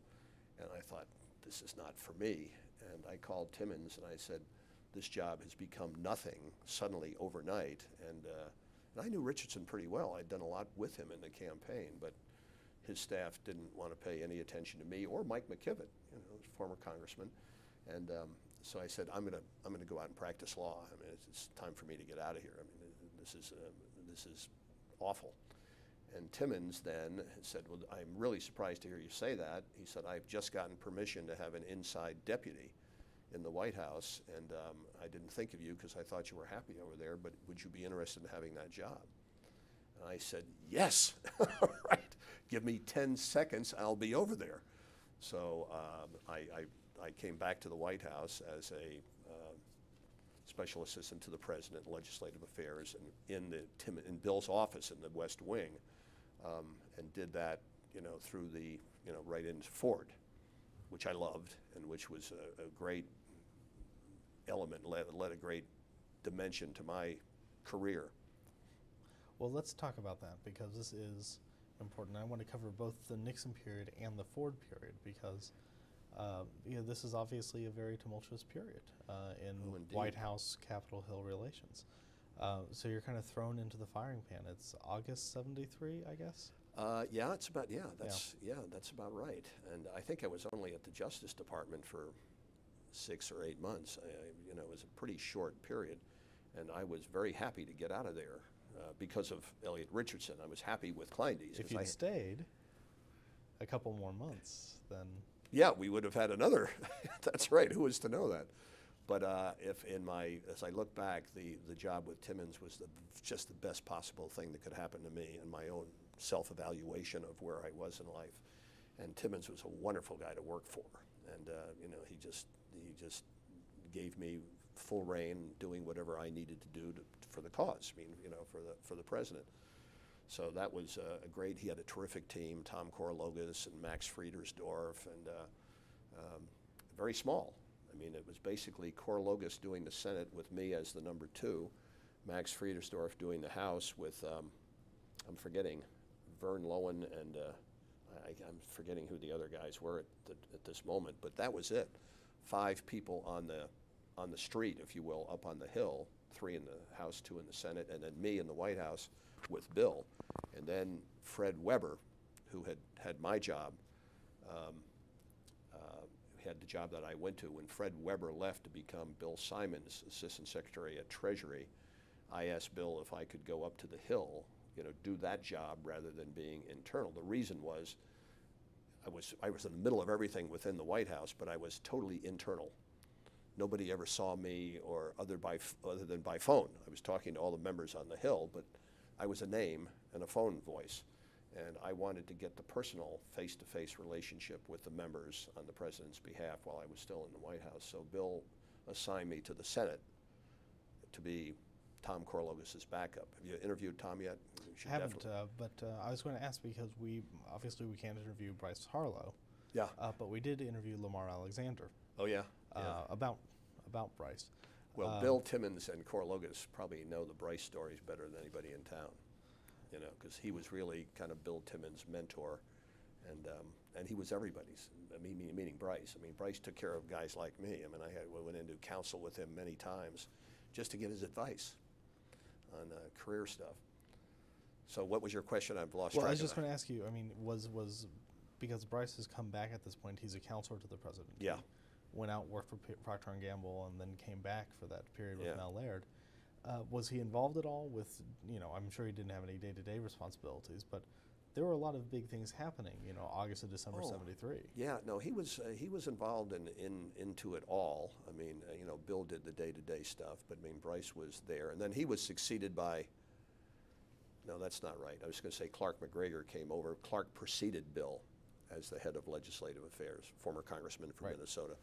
And I thought, this is not for me. And I called Timmons and I said, this job has become nothing suddenly overnight. And I knew Richardson pretty well. I'd done a lot with him in the campaign, but his staff didn't want to pay any attention to me or Mike McKibben, former congressman. And so I said, I'm gonna go out and practice law. I mean, it's time for me to get out of here. I mean, this is awful. And Timmons then said, well, I'm really surprised to hear you say that. He said, I've just gotten permission to have an inside deputy in the White House, and I didn't think of you because I thought you were happy over there, but would you be interested in having that job? And I said, yes, right, give me 10 seconds, I'll be over there. So I came back to the White House as a special assistant to the president, legislative affairs, and in Bill's office in the West Wing, and did that, through the, right into Ford, which I loved, and which was a great element, led a great dimension to my career. Well, let's talk about that, because this is important. I want to cover both the Nixon period and the Ford period, because this is obviously a very tumultuous period in White House, Capitol Hill relations. So you're kind of thrown into the firing pan. It's August '73, I guess? Yeah, that's about right. And I think I was only at the Justice Department for 6 or 8 months. It was a pretty short period, and I was very happy to get out of there because of Elliot Richardson. I was happy with Kleindienst. If you'd stayed a couple more months, then... Yeah, we would have had another. That's right. Who was to know that? But as I look back, the job with Timmons was just the best possible thing that could happen to me in my own self-evaluation of where I was in life. And Timmons was a wonderful guy to work for, and he just gave me full reign, doing whatever I needed to do for the cause. I mean, for the president. So that was a great. He had a terrific team: Tom Korologos and Max Friedersdorf, and very small. I mean, it was basically Korologos doing the Senate with me as the number 2, Max Friedersdorf doing the House with I'm forgetting Vern Lowen, and I'm forgetting who the other guys were at this moment. But that was it. 5 people on the street, if you will, up on the Hill. 3 in the House, 2 in the Senate, and then me in the White House with Bill. And then Fred Weber, who had my job, had the job that I went to. When Fred Weber left to become Bill Simon's Assistant Secretary at Treasury, I asked Bill if I could go up to the Hill, do that job rather than being internal. The reason was I was in the middle of everything within the White House, but I was totally internal. Nobody ever saw me other than by phone. I was talking to all the members on the Hill, but I was a name and a phone voice. And I wanted to get the personal face-to-face relationship with the members on the president's behalf while I was still in the White House. So Bill assigned me to the Senate to be Tom Korologos' backup. Have you interviewed Tom yet? I haven't, but I was going to ask, because we can't interview Bryce Harlow. Yeah. But we did interview Lamar Alexander. Oh yeah. About Bryce. Well, Bill, Timmons, and Korologos probably know the Bryce stories better than anybody in town. Because he was really kind of Bill Timmons' mentor, and he was everybody's, meaning Bryce. I mean, Bryce took care of guys like me. I mean, I went into counsel with him many times just to get his advice on career stuff. So what was your question? I've lost track of that. Well, I was just going to ask you, I mean, was because Bryce has come back at this point, he's a counselor to the president. Yeah. He went out, worked for Procter & Gamble, and then came back for that period with Mel Laird. Was he involved at all with, I'm sure he didn't have any day-to-day responsibilities, but there were a lot of big things happening, you know, August of December Oh, 73. Yeah, no, he was involved into it all. I mean, you know, Bill did the day-to-day stuff, but I mean, Bryce was there, and then he was succeeded by. No, that's not right. I was going to say Clark McGregor came over. Clark preceded Bill as the head of legislative affairs, former congressman from Right. Minnesota.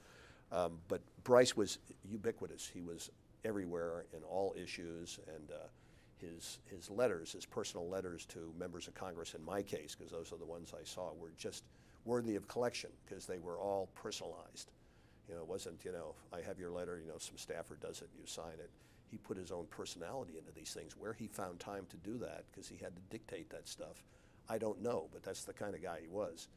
But Bryce was ubiquitous. He was everywhere in all issues, and his letters, his personal letters to members of Congress, in my case, because those are the ones I saw, were just worthy of collection because they were all personalized. You know, it wasn't, you know, I have your letter, you know, some staffer does it, you sign it. He put his own personality into these things. Where he found time to do that, because he had to dictate that stuff, I don't know, but that's the kind of guy he was.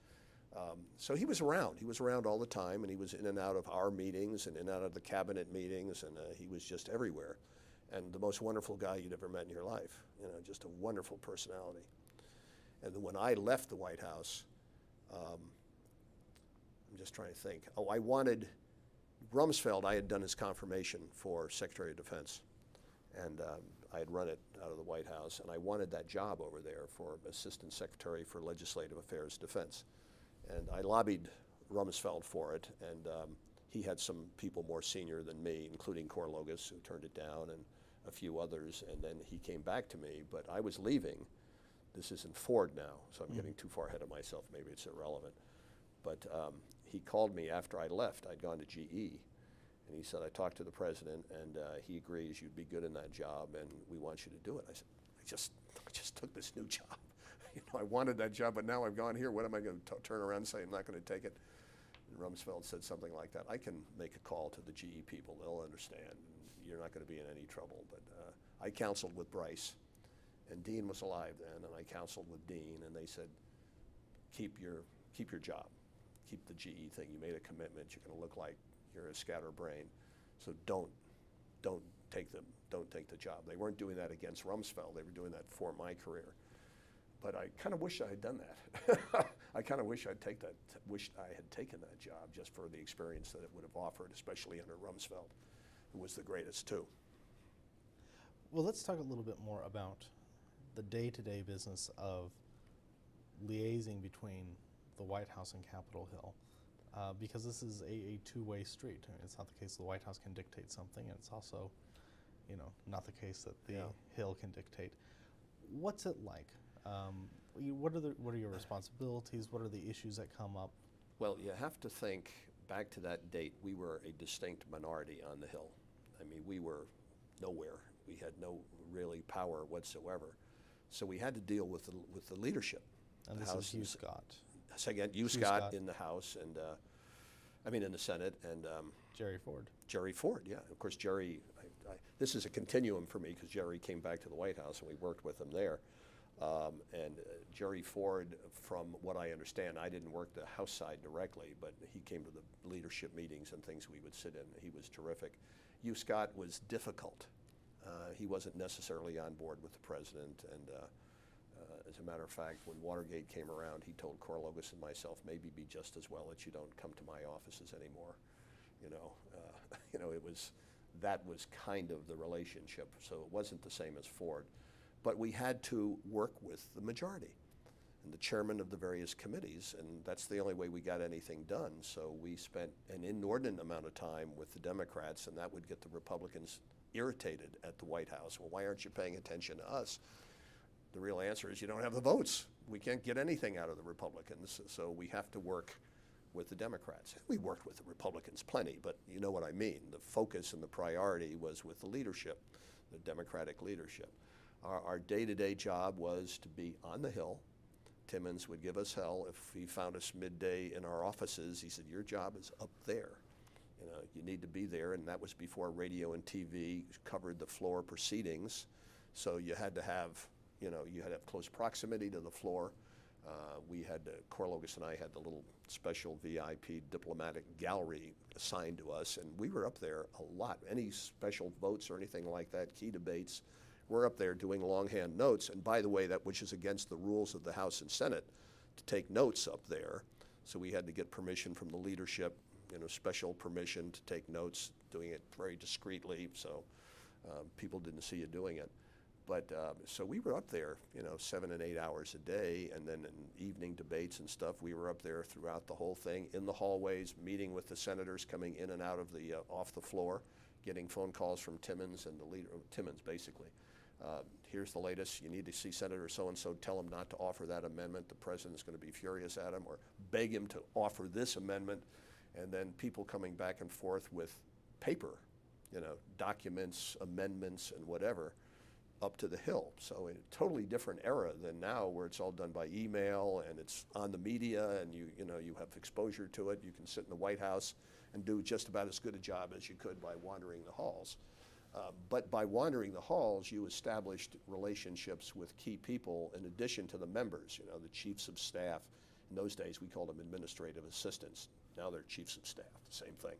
So he was around. He was around all the time, and he was in and out of our meetings and in and out of the cabinet meetings, and he was just everywhere. And the most wonderful guy you'd ever met in your life. You know, just a wonderful personality. And then when I left the White House, I'm just trying to think. Oh, I wanted Rumsfeld. I had done his confirmation for Secretary of Defense, and I had run it out of the White House, and I wanted that job over there for Assistant Secretary for Legislative Affairs Defense. And I lobbied Rumsfeld for it, and he had some people more senior than me, including Corlogus, who turned it down, and a few others, and then he came back to me, but I was leaving. This is in Ford now, so I'm getting too far ahead of myself. Maybe it's irrelevant. But he called me after I left. I'd gone to GE, and he said, I talked to the president, and he agrees you'd be good in that job, and we want you to do it. I said, I just took this new job. You know, I wanted that job, but now I've gone here. What am I going to turn around and say I'm not going to take it? And Rumsfeld said something like that. I can make a call to the GE people. They'll understand. You're not going to be in any trouble. But I counseled with Bryce, and Dean was alive then, and I counseled with Dean, and they said, keep your job. Keep the GE thing. You made a commitment. You're going to look like you're a scatterbrain. So don't take the job. They weren't doing that against Rumsfeld. They were doing that for my career. But I kind of wish I had done that. I kind of wish wished I had taken that job just for the experience that it would have offered, especially under Rumsfeld, who was the greatest too. Well, let's talk a little bit more about the day-to-day business of liaising between the White House and Capitol Hill, because this is a two-way street. I mean, it's not the case the White House can dictate something, and it's also, you know, not the case that the Hill can dictate. What's it like? What are your responsibilities? What are the issues that come up? Well, you have to think back to that date. We were a distinct minority on the Hill. I mean, we were nowhere. We had no really power whatsoever. So we had to deal with the leadership. And this is Hugh Scott. So again, Hugh Scott in the House, and in the Senate, and Jerry Ford. Jerry Ford, yeah. Of course, Jerry. This is a continuum for me because Jerry came back to the White House, and we worked with him there. Jerry Ford, from what I understand, I didn't work the House side directly, but he came to the leadership meetings and things we would sit in. He was terrific. Hugh Scott was difficult. He wasn't necessarily on board with the president, and as a matter of fact, when Watergate came around, he told Corlogus and myself, maybe be just as well that you don't come to my offices anymore. That was kind of the relationship. So it wasn't the same as Ford. But we had to work with the majority and the chairman of the various committees, and that's the only way we got anything done. So we spent an inordinate amount of time with the Democrats, and that would get the Republicans irritated at the White House. Well, why aren't you paying attention to us? The real answer is you don't have the votes. We can't get anything out of the Republicans, so we have to work with the Democrats. We worked with the Republicans plenty, but you know what I mean. The focus and the priority was with the leadership, the Democratic leadership. Our day-to-day job was to be on the Hill. Timmons would give us hell if he found us midday in our offices. He said, your job is up there. You know, you need to be there, and that was before radio and TV covered the floor proceedings. So you had to have, you had to have close proximity to the floor. Corlogus and I had the little special VIP diplomatic gallery assigned to us, and we were up there a lot. Any special votes or anything like that, key debates, we're up there doing longhand notes. And by the way, that which is against the rules of the House and Senate to take notes up there. So we had to get permission from the leadership, special permission to take notes, doing it very discreetly, so people didn't see you doing it. So we were up there, 7 and 8 hours a day, and then in evening debates and stuff, we were up there throughout the whole thing, in the hallways, meeting with the senators coming in and out of the, off the floor, getting phone calls from Timmons and the leader, Timmons basically. Here's the latest, you need to see Senator so-and-so, tell him not to offer that amendment, the president's going to be furious at him, or beg him to offer this amendment, and then people coming back and forth with paper, documents, amendments, and whatever, up to the Hill. So in a totally different era than now, where it's all done by email and it's on the media, and you have exposure to it. You can sit in the White House and do just about as good a job as you could by wandering the halls. But by wandering the halls, you established relationships with key people in addition to the members, the chiefs of staff. In those days, we called them administrative assistants. Now they're chiefs of staff, the same thing.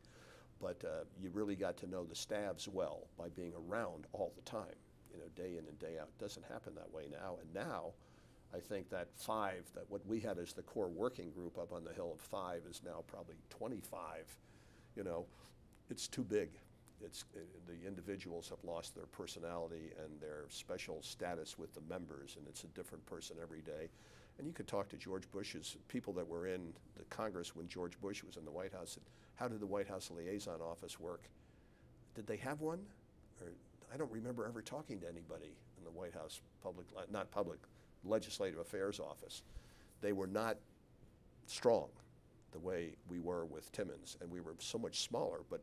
But you really got to know the staffs well by being around all the time, day in and day out. It doesn't happen that way now. And now, I think that what we had as the core working group up on the Hill of 5 is now probably 25. It's too big. The individuals have lost their personality and their special status with the members, and it's a different person every day. And you could talk to George Bush's people that were in the Congress when George Bush was in the White House. And how did the White House liaison office work? Did they have one? Or I don't remember ever talking to anybody in the White House legislative affairs office. They were not strong the way we were with Timmons, and we were so much smaller, but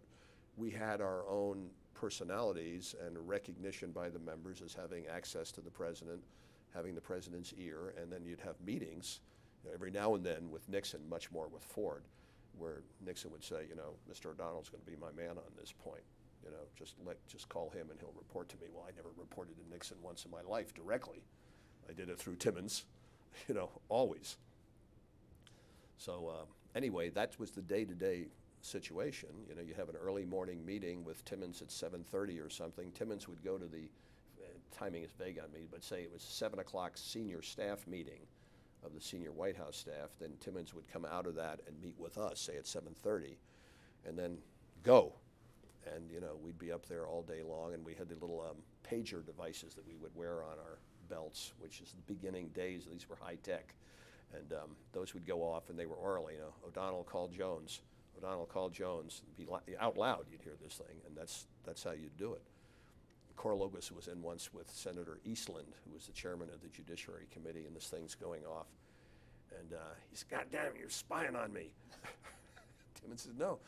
we had our own personalities and recognition by the members as having access to the president, having the president's ear, and then you'd have meetings every now and then with Nixon, much more with Ford, where Nixon would say, Mr. O'Donnell's going to be my man on this point. Just call him and he'll report to me. Well, I never reported to Nixon once in my life directly. I did it through Timmons, always. So anyway, that was the day-to-day situation. You have an early morning meeting with Timmons at 7:30 or something. Timmons would go to the, timing is vague on me, but say it was 7 o'clock senior staff meeting of the senior White House staff. Then Timmons would come out of that and meet with us, say at 7:30, and then go. And we'd be up there all day long, and we had the little pager devices that we would wear on our belts, which is the beginning days. These were high tech, and those would go off, and they were oral. O'Donnell called Jones. O'Donnell called Jones. Out loud, you'd hear this thing, and that's how you'd do it. Corlogus was in once with Senator Eastland, who was the chairman of the Judiciary Committee, and this thing's going off, and he said, "God damn, you're spying on me." Timmons said, "No."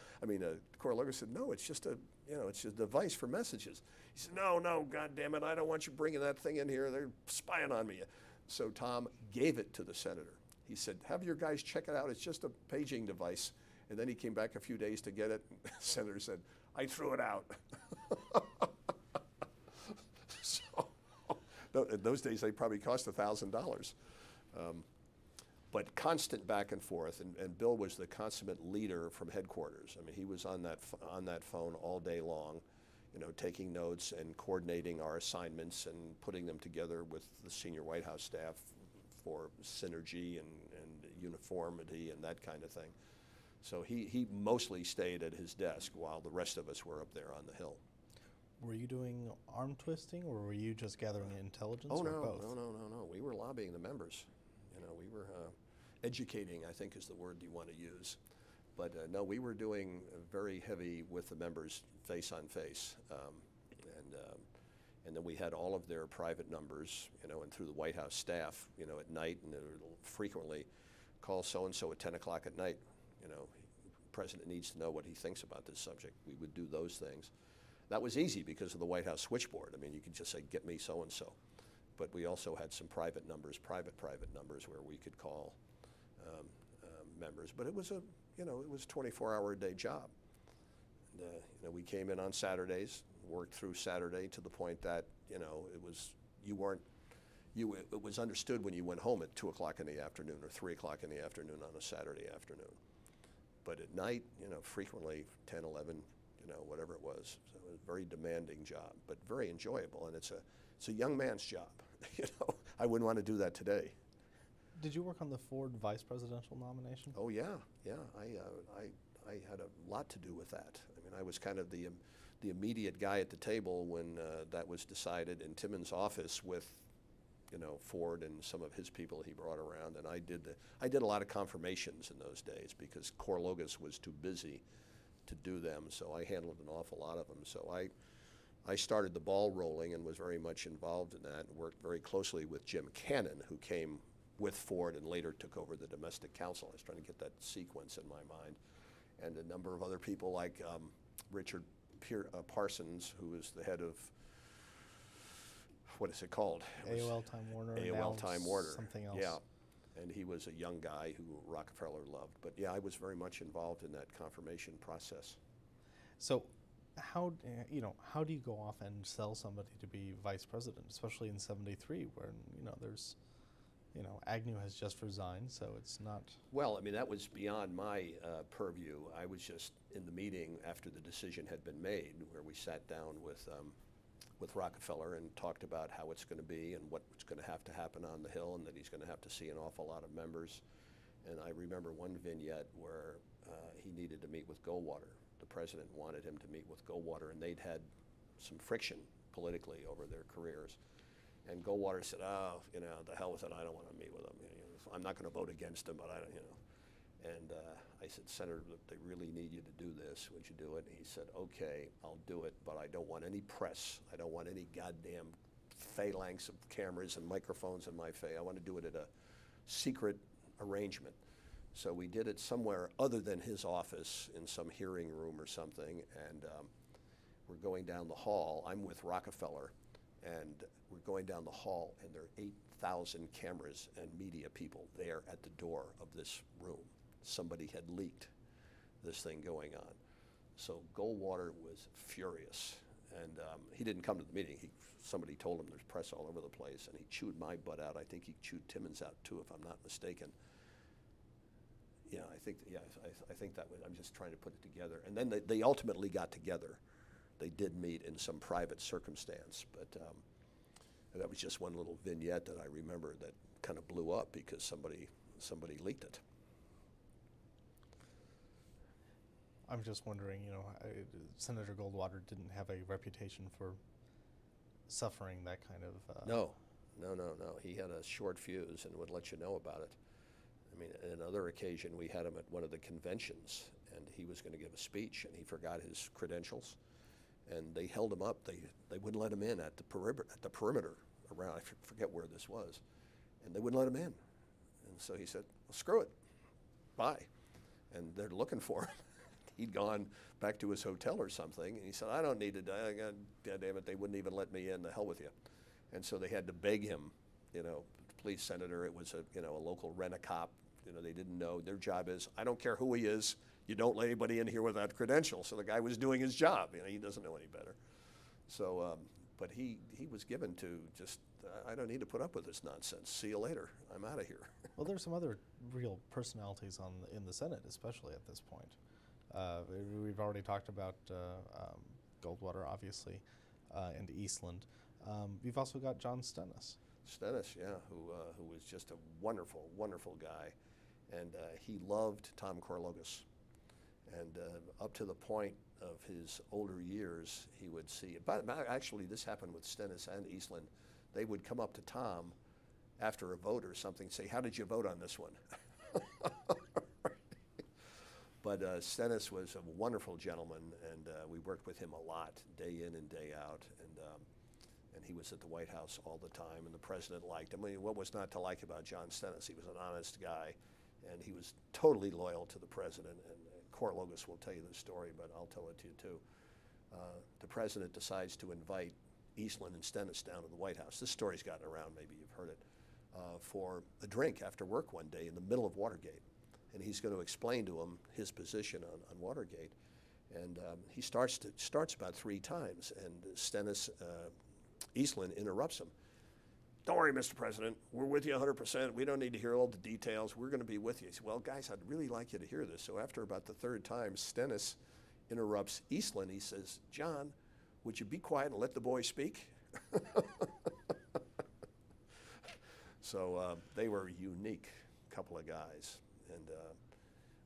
Corlogus said, "No, it's just it's a device for messages." He said, "No, God damn it, I don't want you bringing that thing in here. They're spying on me." So Tom gave it to the senator. He said, "Have your guys check it out. It's just a paging device." And then he came back a few days to get it. And the senator said, "I threw it out." So, in those days, they probably cost $1,000. But constant back and forth, and Bill was the consummate leader from headquarters. He was on that phone all day long, taking notes and coordinating our assignments and putting them together with the senior White House staff for synergy and uniformity and that kind of thing. So he mostly stayed at his desk while the rest of us were up there on the Hill. Were you doing arm twisting, or were you just gathering intelligence, or both? No. We were lobbying the members. We were educating, I think is the word you want to use. But no, we were doing very heavy with the members face on face. And then we had all of their private numbers, and through the White House staff, at night, and frequently call so-and-so at 10 o'clock at night. The president needs to know what he thinks about this subject. We would do those things. That was easy because of the White House switchboard. You could just say, "Get me so-and-so." But we also had some private numbers where we could call members. But it was a 24-hour-a-day job. And, we came in on Saturdays, worked through Saturday to the point that it was understood when you went home at 2 o'clock in the afternoon or 3 o'clock in the afternoon on a Saturday afternoon. But at night, frequently 10, 11, whatever it was. So it was a very demanding job, but very enjoyable, and it's a young man's job. I wouldn't want to do that today. Did you work on the Ford vice presidential nomination? Oh yeah. I had a lot to do with that. I mean, I was kind of the immediate guy at the table when that was decided in Timmons' office with, you know, Ford and some of his people he brought around, and I did a lot of confirmations in those days because Corlogus was too busy to do them, so I handled an awful lot of them. So I started the ball rolling and was very much involved in that and worked very closely with Jim Cannon, who came with Ford and later took over the domestic council. I was trying to get that sequence in my mind. And a number of other people like Richard Parsons, who is the head of, what is it called? AOL Time Warner. AOL Time Warner. Something else. Yeah. And he was a young guy who Rockefeller loved. But yeah, I was very much involved in that confirmation process. So how do you go off and sell somebody to be vice president, especially in '73 when, there's, Agnew has just resigned, so it's not. Well, I mean, that was beyond my purview. I was just in the meeting after the decision had been made, where we sat down with Rockefeller and talked about how it's going to be and what's going to happen on the Hill, and that he's going to have to see an awful lot of members. And I remember one vignette where he needed to meet with Goldwater. The president wanted him to meet with Goldwater, and they'd had some friction politically over their careers. And Goldwater said, "Oh, the hell with it. I don't want to meet with him. I'm not going to vote against him, but I don't, And I said, Senator, they really need you to do this. Would you do it? And he said, okay, I'll do it, but I don't want any press. I don't want any goddamn phalanx of cameras and microphones in my face. I want to do it at a secret arrangement. So we did it somewhere other than his office in some hearing room or something, and we're going down the hall. I'm with Rockefeller, and we're going down the hall, and there are 8,000 cameras and media people there at the door of this room. Somebody had leaked this thing going on. So Goldwater was furious, and he didn't come to the meeting. Somebody told him there's press all over the place, and he chewed my butt out. I think he chewed Timmons out too, if I'm not mistaken. Yeah, I think that was, I'm just trying to put it together. And then they ultimately got together. They did meet in some private circumstance, but that was just one little vignette that I remember that kind of blew up because somebody leaked it. I'm just wondering, Senator Goldwater didn't have a reputation for suffering that kind of. No. He had a short fuse and would let you know about it. I mean, on another occasion, we had him at one of the conventions, and he was going to give a speech, and he forgot his credentials, and they held him up. They wouldn't let him in at the perimeter around. I forget where this was, and they wouldn't let him in. And so he said, well, screw it, bye. And they're looking for him. He'd gone back to his hotel or something, and he said, I don't need to die. God damn it, they wouldn't even let me in. The hell with you. And so they had to beg him, police senator. It was a local rent-a-cop. They didn't know. Their job is, I don't care who he is, you don't let anybody in here without credentials. So the guy was doing his job. He doesn't know any better. So, but he was given to just, I don't need to put up with this nonsense. See you later. I'm out of here. Well, there's some other real personalities in the Senate, especially at this point. We've already talked about Goldwater, obviously, and Eastland. You've also got John Stennis. Stennis, yeah, who was just a wonderful, wonderful guy. And he loved Tom Corlogus. And up to the point of his older years, he would see, but actually this happened with Stennis and Eastland. They would come up to Tom after a vote or something and say, how did you vote on this one? But Stennis was a wonderful gentleman, and we worked with him a lot, day in and day out. And he was at the White House all the time, and the president liked him. I mean, what was not to like about John Stennis? He was an honest guy, and he was totally loyal to the president. And Corlogus will tell you the story, but I'll tell it to you too. The president decides to invite Eastland and Stennis down to the White House. This story's gotten around, maybe you've heard it, for a drink after work one day in the middle of Watergate. And he's going to explain to him his position on Watergate. And he starts about 3 times, and Stennis, Eastland interrupts him. Don't worry, Mr. President, we're with you 100%. We don't need to hear all the details. We're going to be with you. He said, well, guys, I'd really like you to hear this. So after about the 3rd time, Stennis interrupts Eastland. He says, John, would you be quiet and let the boy speak? So they were a unique couple of guys. And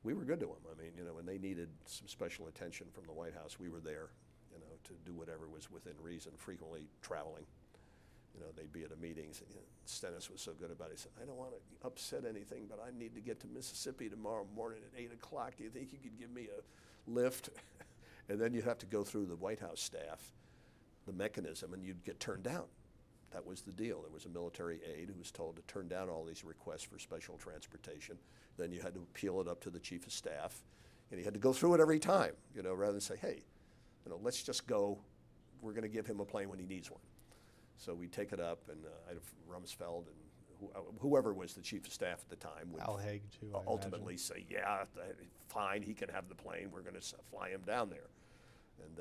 we were good to them. I mean, you know, when they needed some special attention from the White House, we were there, you know, to do whatever was within reason, frequently traveling. You know, they'd be at a meeting. You know, Stennis was so good about it. He said, I don't want to upset anything, but I need to get to Mississippi tomorrow morning at 8 o'clock. Do you think you could give me a lift? And then you'd have to go through the White House staff, the mechanism, and you'd get turned down. That was the deal. There was a military aide who was told to turn down all these requests for special transportation. Then you had to appeal it up to the chief of staff, and you had to go through it every time, you know, rather than say, hey, you know, let's just go. We're going to give him a plane when he needs one. So we take it up, and Rumsfeld and whoever was the chief of staff at the time would Al Haig, too, I ultimately imagine. say, yeah, fine, he can have the plane. We're going to fly him down there. And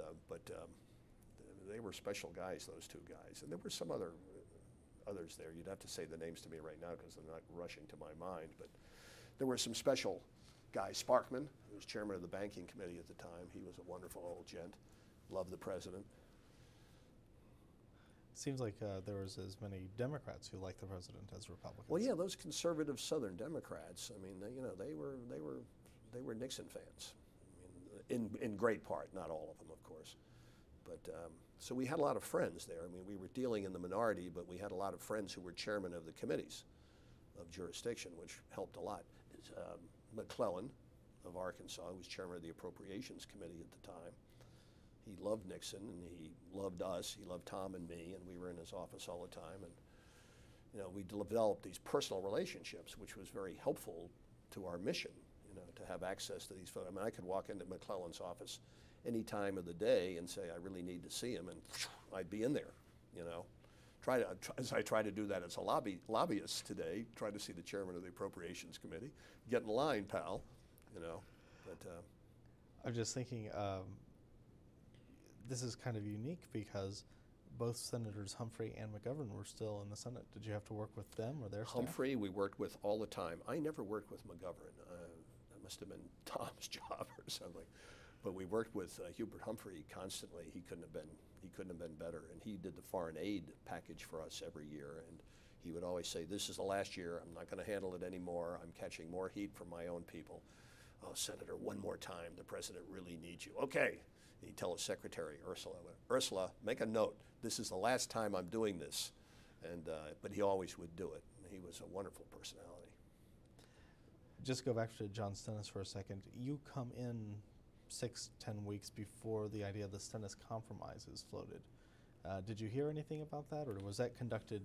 they were special guys, those two guys. And there were some others there. You'd have to say the names to me right now because they're not rushing to my mind. But there were some special guys. Sparkman, who was chairman of the banking committee at the time, he was a wonderful old gent. Loved the president. Seems like there was as many Democrats who liked the president as Republicans. Well, yeah, those conservative Southern Democrats. I mean, you know, they were Nixon fans, I mean, in great part, not all of them, of course. But so we had a lot of friends there. I mean, we were dealing in the minority, but we had a lot of friends who were chairman of the committees of jurisdiction, which helped a lot. McClellan of Arkansas, who was chairman of the Appropriations Committee at the time. He loved Nixon, and he loved us. He loved Tom and me, and we were in his office all the time. And you know, we developed these personal relationships, which was very helpful to our mission. You know, to have access to these folks. I mean, I could walk into McClellan's office any time of the day and say, I really need to see him, and I'd be in there. You know, as I try to do that as a lobbyist today. Try to see the chairman of the Appropriations Committee. Get in line, pal. You know, but I'm just thinking. This is kind of unique because both Senators Humphrey and McGovern were still in the Senate. Did you have to work with them or their staff? Humphrey we worked with all the time. I never worked with McGovern. That must have been Tom's job or something. But we worked with Hubert Humphrey constantly. He couldn't have been better. And he did the foreign aid package for us every year. And he would always say, this is the last year. I'm not going to handle it anymore. I'm catching more heat from my own people. Oh, Senator, one more time. The president really needs you. Okay. He'd tell his secretary, Ursula, make a note. This is the last time I'm doing this. And but he always would do it. He was a wonderful personality. Just go back to John Stennis for a second. You come in 6-10 weeks before the idea of the Stennis Compromise is floated. Did you hear anything about that, or was that conducted?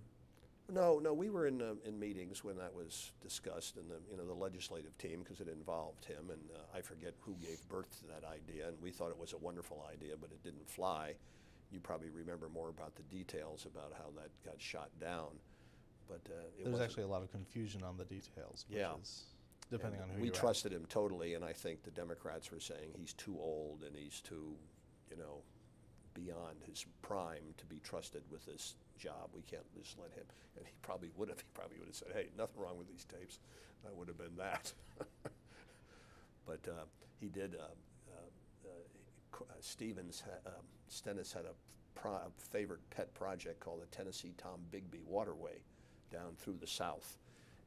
No, we were in meetings when that was discussed in the legislative team because it involved him, and I forget who gave birth to that idea, and we thought it was a wonderful idea, but it didn't fly. You probably remember more about the details about how that got shot down, but there's actually a lot of confusion on the details. Which is, depending on who we you trusted him totally, and I think the Democrats were saying he's too old and he's too, beyond his prime to be trusted with this job. We can't just let him. And he probably would have. He probably would have said, "Hey, nothing wrong with these tapes." That would have been that. But he did. Stennis had a favorite pet project called the Tennessee Tom Bigby Waterway down through the South.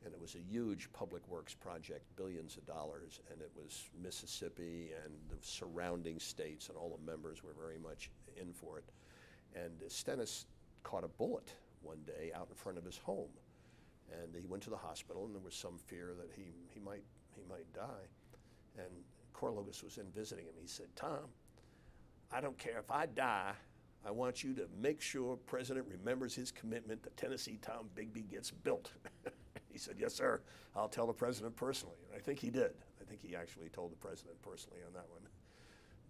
And it was a huge public works project, billions of dollars, and it was Mississippi and the surrounding states, and all the members were very much in for it. And Stennis caught a bullet one day out in front of his home, and he went to the hospital, and there was some fear that he might die. And Corlogus was in visiting him. He said, "Tom, I don't care if I die. I want you to make sure President remembers his commitment that Tennessee Tom Bigby gets built." He said, "Yes, sir. I'll tell the president personally." And I think he did. I think he actually told the president personally on that one.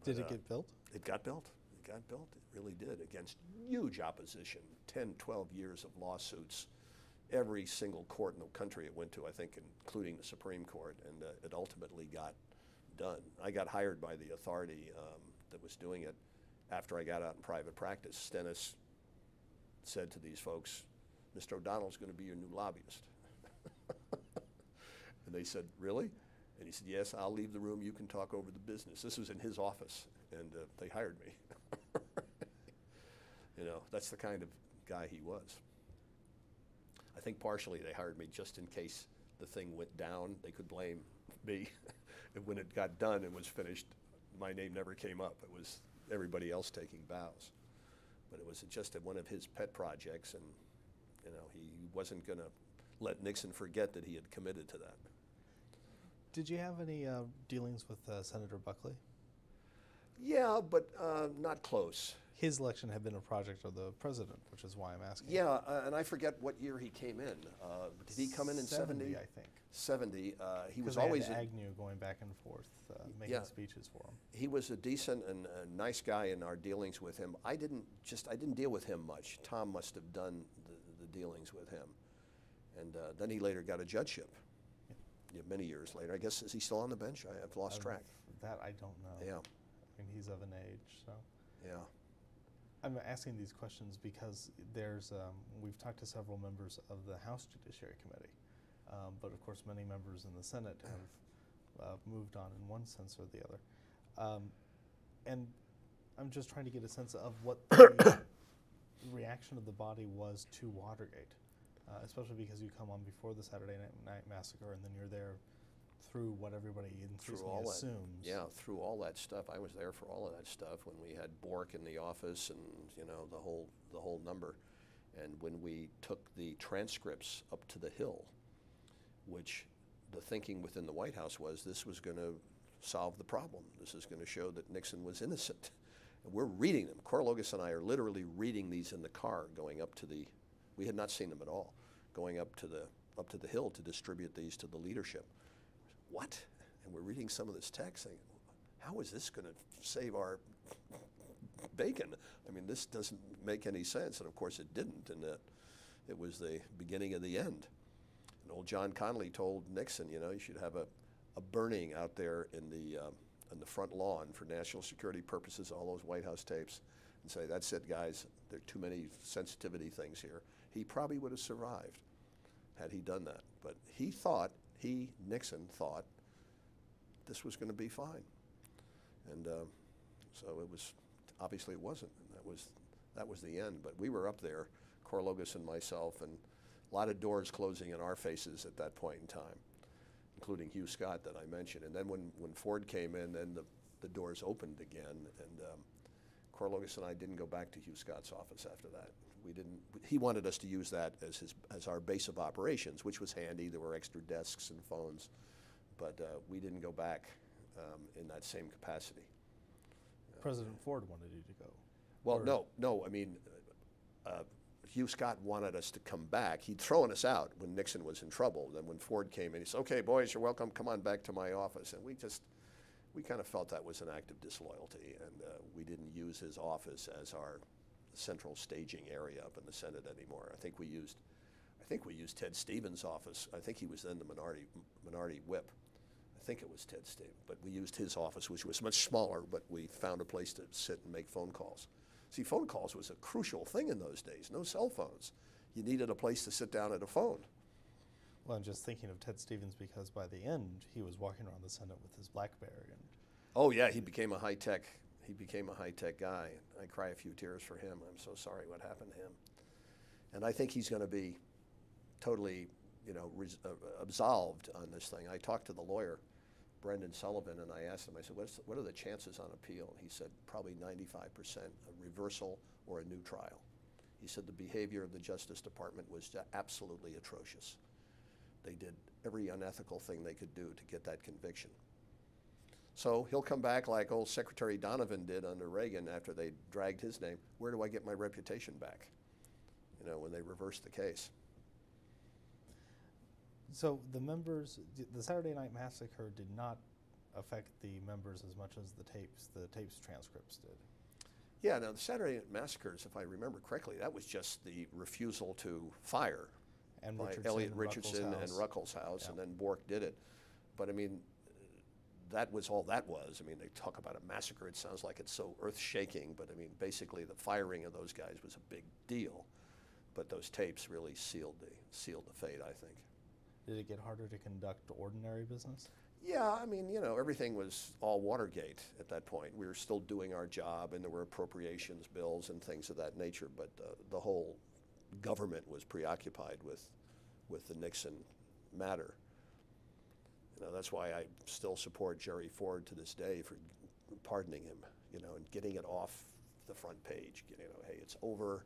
Did it get built? It got built. It got built. It really did, against huge opposition, 10, 12 years of lawsuits. Every single court in the country it went to, I think, including the Supreme Court, and it ultimately got done. I got hired by the authority that was doing it after I got out in private practice. Stennis said to these folks, "Mr. O'Donnell's going to be your new lobbyist." And they said, "Really?" And he said, "Yes, I'll leave the room. You can talk over the business." This was in his office, and they hired me. That's the kind of guy he was. I think partially they hired me just in case the thing went down. They could blame me. And when it got done and was finished, my name never came up. It was everybody else taking bows. But it was just one of his pet projects, and he wasn't going to let Nixon forget that he had committed to that. Did you have any dealings with Senator Buckley? Yeah, but not close. His election had been a project of the president, which is why I'm asking. Yeah, and I forget what year he came in. Did he come in 70? I think. 70. He was Because always Agnew going back and forth, making speeches for him. He was a decent and a nice guy in our dealings with him. I didn't deal with him much. Tom must have done the dealings with him, and then he later got a judgeship. Yeah, many years later. I guess, is he still on the bench? I've lost track. That I don't know. Yeah. I mean, he's of an age, so. Yeah. I'm asking these questions because we've talked to several members of the House Judiciary Committee, but of course many members in the Senate have moved on in one sense or the other. And I'm just trying to get a sense of what the reaction of the body was to Watergate, especially because you come on before the Saturday Night Massacre and then you're there through what everybody increasingly assumes. Yeah, through all that stuff. I was there for all of that stuff when we had Bork in the office and the whole number. And when we took the transcripts up to the Hill, which the thinking within the White House was this was going to solve the problem. This is going to show that Nixon was innocent. And we're reading them. Corlogus and I are literally reading these in the car going up to we had not seen them at all, going up to the Hill to distribute these to the leadership. What? And we're reading some of this text saying, how is this going to save our bacon? I mean, this doesn't make any sense. And of course it didn't, and it was the beginning of the end. And old John Connally told Nixon, you should have a burning out there in the front lawn for national security purposes, all those White House tapes, and say, that's it, guys. There are too many sensitivity things here. He probably would have survived had he done that. But Nixon thought this was going to be fine. And so obviously it wasn't. And that was the end. But we were up there, Corlogus and myself, and a lot of doors closing in our faces at that point in time, including Hugh Scott that I mentioned. And then when Ford came in, then the doors opened again. And Corlogus and I didn't go back to Hugh Scott's office after that. He wanted us to use that as our base of operations, which was handy. There were extra desks and phones, but we didn't go back in that same capacity. President Ford wanted you to go. Well, no. I mean, Hugh Scott wanted us to come back. He'd thrown us out when Nixon was in trouble. Then when Ford came in, he said, "Okay, boys, you're welcome. Come on back to my office." And we kind of felt that was an act of disloyalty, and we didn't use his office as our central staging area up in the Senate anymore. I think we used Ted Stevens' office. I think he was then the minority whip. I think it was Ted Stevens, but we used his office, which was much smaller, but we found a place to sit and make phone calls. See, phone calls was a crucial thing in those days. No cell phones. You needed a place to sit down at a phone. Well, I'm just thinking of Ted Stevens because by the end, he was walking around the Senate with his BlackBerry. Oh yeah, he became a high-tech guy. I cry a few tears for him. I'm so sorry what happened to him. And I think he's going to be totally, absolved on this thing. I talked to the lawyer, Brendan Sullivan, and I asked him, I said, what are the chances on appeal? He said, probably 95%, a reversal or a new trial. He said the behavior of the Justice Department was absolutely atrocious. They did every unethical thing they could do to get that conviction. So he'll come back like old Secretary Donovan did under Reagan after they dragged his name. Where do I get my reputation back? When they reversed the case. So the Saturday Night Massacre did not affect the members as much as the tapes transcripts did. Yeah, now the Saturday Night Massacres, if I remember correctly, that was just the refusal to fire and by Elliot Richardson and Ruckelshaus, and then Bork did it. But I mean, that was all that was. I mean, they talk about a massacre. It sounds like it's so earth-shaking, but I mean, basically the firing of those guys was a big deal. But those tapes really sealed the fate, I think. Did it get harder to conduct ordinary business? Yeah, I mean, everything was all Watergate at that point. We were still doing our job, and there were appropriations bills and things of that nature, but the whole government was preoccupied with the Nixon matter. You know, that's why I still support Jerry Ford to this day for pardoning him, you know, and getting it off the front page. You know, hey, it's over.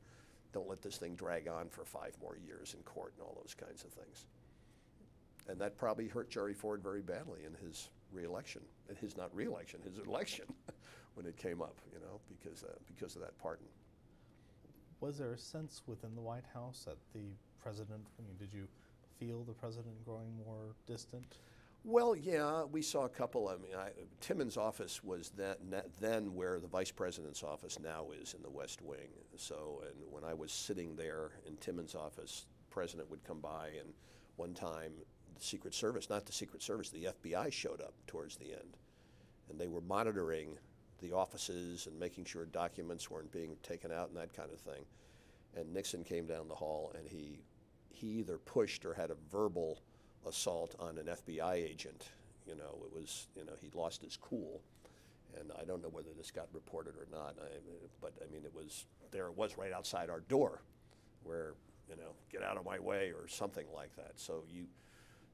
Don't let this thing drag on for 5 more years in court and all those kinds of things. And that probably hurt Jerry Ford very badly in his reelection, his not reelection, his election when it came up, you know, because of that pardon. Was there a sense within the White House that the president, I mean, did you feel the president growing more distant? Well, yeah, we saw a couple. I mean, Timmons' office was then where the vice president's office now is in the West Wing. So, and when I was sitting there in Timmons' office, the president would come by, and one time the Secret Service, not the Secret Service, the FBI showed up towards the end, and they were monitoring the offices and making sure documents weren't being taken out and that kind of thing. And Nixon came down the hall, and he either pushed or had a verbal assault on an FBI agent. You know, it was, you know, he lost his cool. And I don't know whether this got reported or not, but I mean, it was right outside our door where, you know, get out of my way or something like that. So you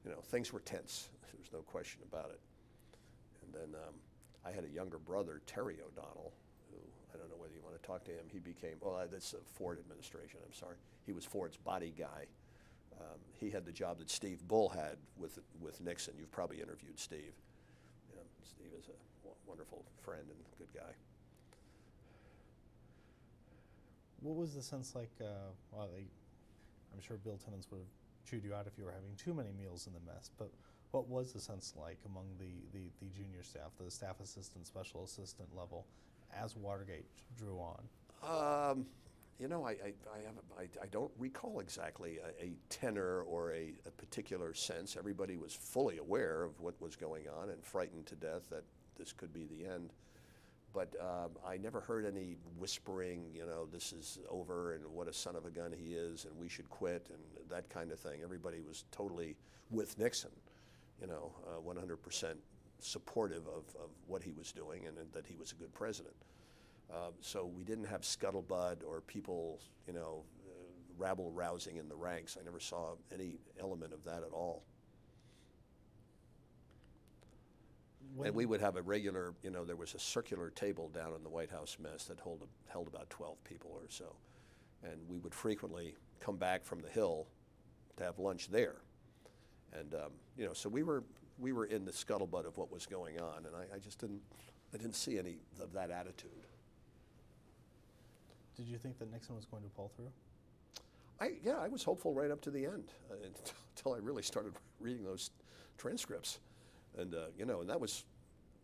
know, things were tense. There's no question about it. And then I had a younger brother, Terry O'Donnell, who, I don't know whether you want to talk to him. He became, well, that's the Ford administration, I'm sorry. He was Ford's body guy. He had the job that Steve Bull had with Nixon. You've probably interviewed Steve. You know, Steve is a wonderful friend and good guy. What was the sense like, well, I'm sure Bill Timmons would have chewed you out if you were having too many meals in the mess, but what was the sense like among the junior staff, the staff assistant, special assistant level, as Watergate drew on? You know, I don't recall exactly a tenor or a particular sense. Everybody was fully aware of what was going on and frightened to death that this could be the end. But I never heard any whispering, you know, this is over and what a son of a gun he is and we should quit and that kind of thing. Everybody was totally with Nixon, you know, 100% supportive of what he was doing and that he was a good president. So we didn't have scuttlebutt or people, you know, rabble-rousing in the ranks. I never saw any element of that at all. And we would have a regular, you know, there was a circular table down in the White House mess that held about 12 people or so. And we would frequently come back from the Hill to have lunch there. And, you know, so we were in the scuttlebutt of what was going on, and I just didn't see any of that attitude. Did you think that Nixon was going to pull through? Yeah, I was hopeful right up to the end until I really started reading those transcripts. And, you know, and that was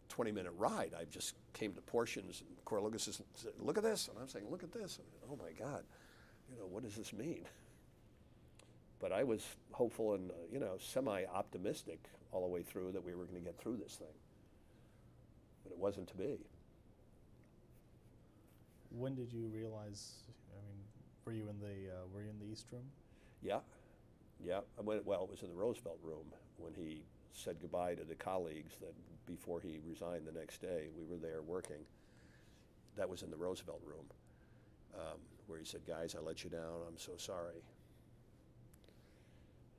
a 20-minute ride. I just came to portions, and Corlogus said, look at this. And I'm saying, look at this. And, oh, my God, you know, what does this mean? But I was hopeful and, you know, semi-optimistic all the way through that we were going to get through this thing. But it wasn't to be. When did you realize, I mean, were you in the East Room? Yeah. Well, it was in the Roosevelt Room when he said goodbye to the colleagues that before he resigned the next day. We were there working. That was in the Roosevelt Room where he said, guys, I let you down. I'm so sorry.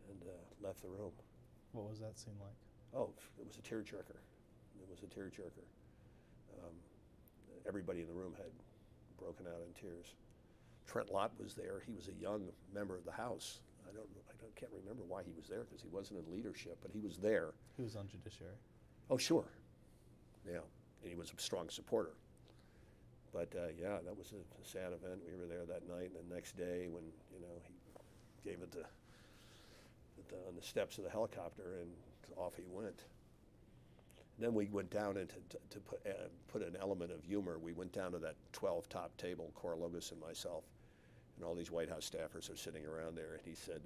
And left the room. What was that scene like? Oh, it was a tearjerker. Everybody in the room had broken out in tears. Trent Lott was there. He was a young member of the House. I can't remember why he was there because he wasn't in leadership, but he was there. He was on Judiciary. Oh, sure. Yeah, and he was a strong supporter. But yeah, that was a sad event. We were there that night, and the next day when, you know, he gave it on the steps of the helicopter, and off he went. Then we went down and to put an element of humor. We went down to that 12 top table, Corlogus and myself, and all these White House staffers are sitting around there. And he said,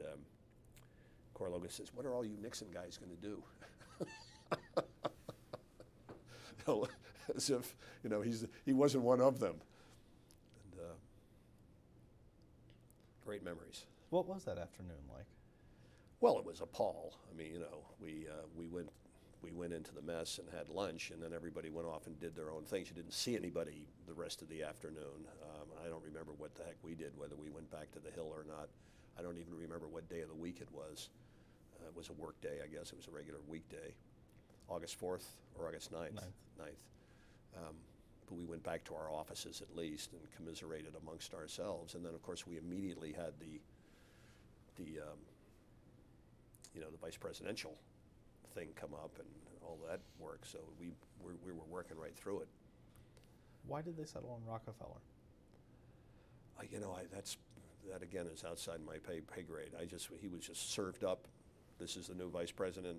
Corlogus says, "What are all you Nixon guys going to do?" You know, as if, you know, he wasn't one of them. And great memories. What was that afternoon like? Well, it was a pall. I mean, you know, we went into the mess and had lunch, and then everybody went off and did their own things. You didn't see anybody the rest of the afternoon. I don't remember what the heck we did, whether we went back to the Hill or not. I don't even remember what day of the week it was. It was a work day, I guess. It was a regular weekday. August 4th or August 9th. Ninth. 9th. But we went back to our offices at least and commiserated amongst ourselves. And then, of course, we immediately had the vice presidential thing come up and all that work. So we were working right through it. Why did they settle on Rockefeller? That again is outside my pay grade. He was just served up. This is the new vice president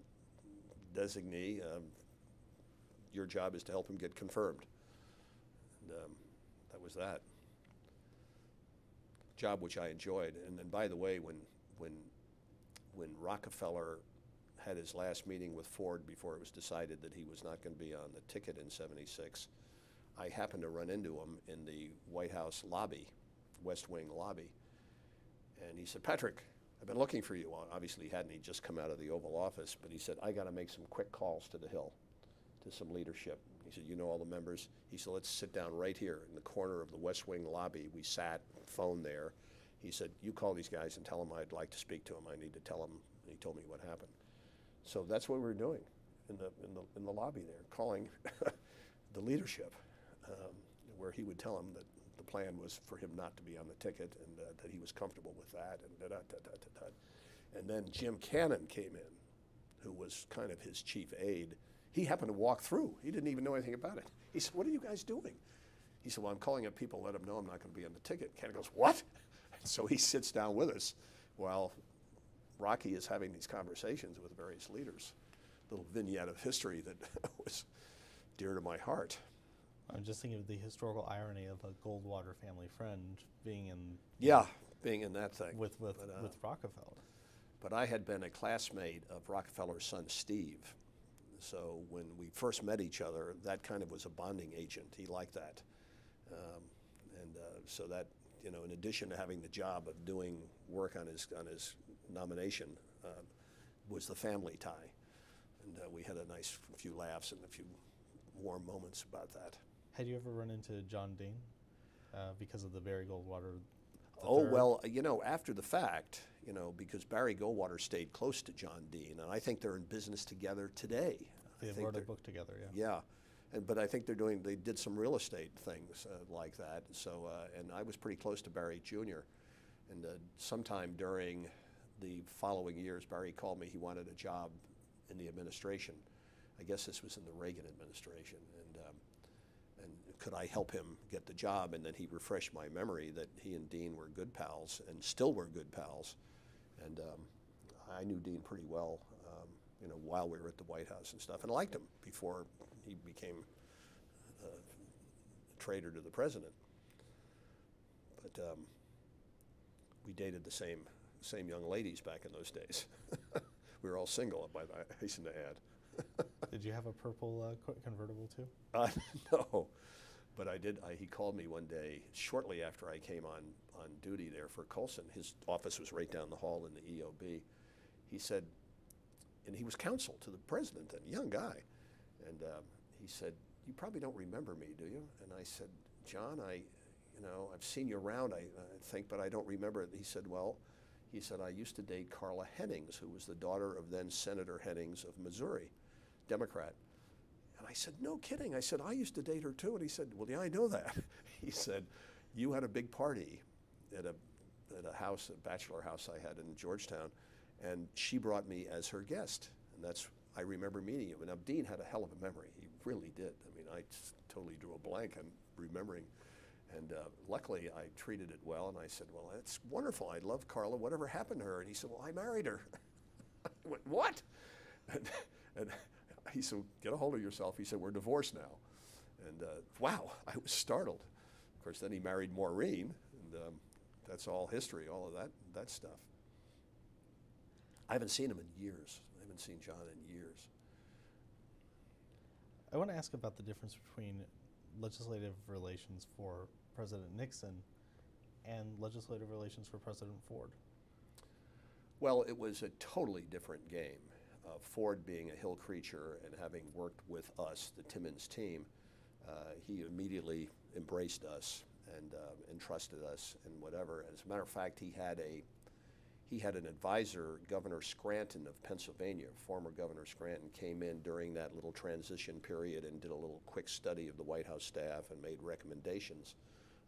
designee. Your job is to help him get confirmed. And that was that. Job which I enjoyed. And then, by the way, when Rockefeller had his last meeting with Ford before it was decided that he was not going to be on the ticket in '76, I happened to run into him in the White House lobby, West Wing lobby. And he said, "Patrick, I've been looking for you." Well, obviously he hadn't. He'd just come out of the Oval Office. But he said, "I got to make some quick calls to the Hill, to some leadership." He said, "You know all the members?" He said, "Let's sit down right here in the corner of the West Wing lobby." We sat, phone there. He said, "You call these guys and tell them I'd like to speak to them. I need to tell them." And he told me what happened. So that's what we were doing in the lobby there, calling the leadership, where he would tell them that the plan was for him not to be on the ticket and that he was comfortable with that and da-da-da-da-da-da. And then Jim Cannon came in, who was kind of his chief aide. He happened to walk through. He didn't even know anything about it. He said, "What are you guys doing?" He said, "Well, I'm calling up people, let them know I'm not going to be on the ticket." Cannon goes, "What?" And so he sits down with us while Rocky is having these conversations with various leaders. Little vignette of history that was dear to my heart. I'm just thinking of the historical irony of a Goldwater family friend being in being in that thing with Rockefeller. But I had been a classmate of Rockefeller's son Steve, so when we first met each other, that kind of was a bonding agent. He liked that, so that, in addition to having the job of doing work on his nomination, was the family tie, and we had a nice few laughs and a few warm moments about that. Had you ever run into John Dean because of the Barry Goldwater? Well, after the fact, because Barry Goldwater stayed close to John Dean, and I think they're in business together today. They wrote a book together, yeah. But I think they did some real estate things like that. So, and I was pretty close to Barry Jr. And sometime during the following years, Barry called me. He wanted a job in the administration. I guess this was in the Reagan administration. And could I help him get the job? And then he refreshed my memory that he and Dean were good pals and still were good pals. And I knew Dean pretty well, while we were at the White House and stuff, and liked him before he became a traitor to the president. But we dated the same young ladies back in those days. We were all single, I hasten to add. Did you have a purple convertible too? No, but I did. He called me one day shortly after I came on duty there for Colson. His office was right down the hall in the EOB. He said, and he was counsel to the president, a young guy, and he said, "You probably don't remember me, do you?" And I said, "John, I've seen you around, I think, but I don't remember it." He said, "Well," he said, "I used to date Carla Hennings, who was the daughter of then Senator Hennings of Missouri, Democrat." And I said, "No kidding." I said, "I used to date her too." And he said, "Well, yeah, I know that." He said, "You had a big party at a house, a bachelor house I had in Georgetown, and she brought me as her guest." And I remember meeting him. And now Dean had a hell of a memory. He really did. I mean, I totally drew a blank on remembering. And luckily, I treated it well. And I said, "Well, that's wonderful. I love Carla. Whatever happened to her?" And he said, "Well, I married her." I went, "What?" And he said, "Get a hold of yourself." He said, "We're divorced now." And wow, I was startled. Of course, then he married Maureen, and that's all history, all of that stuff. I haven't seen him in years. I haven't seen John in years. I want to ask about the difference between legislative relations for President Nixon and legislative relations for President Ford. Well, it was a totally different game. Ford being a Hill creature and having worked with us, the Timmons team, he immediately embraced us and entrusted us and whatever. As a matter of fact, he had he had an advisor, Governor Scranton of Pennsylvania. Former Governor Scranton came in during that little transition period and did a little quick study of the White House staff and made recommendations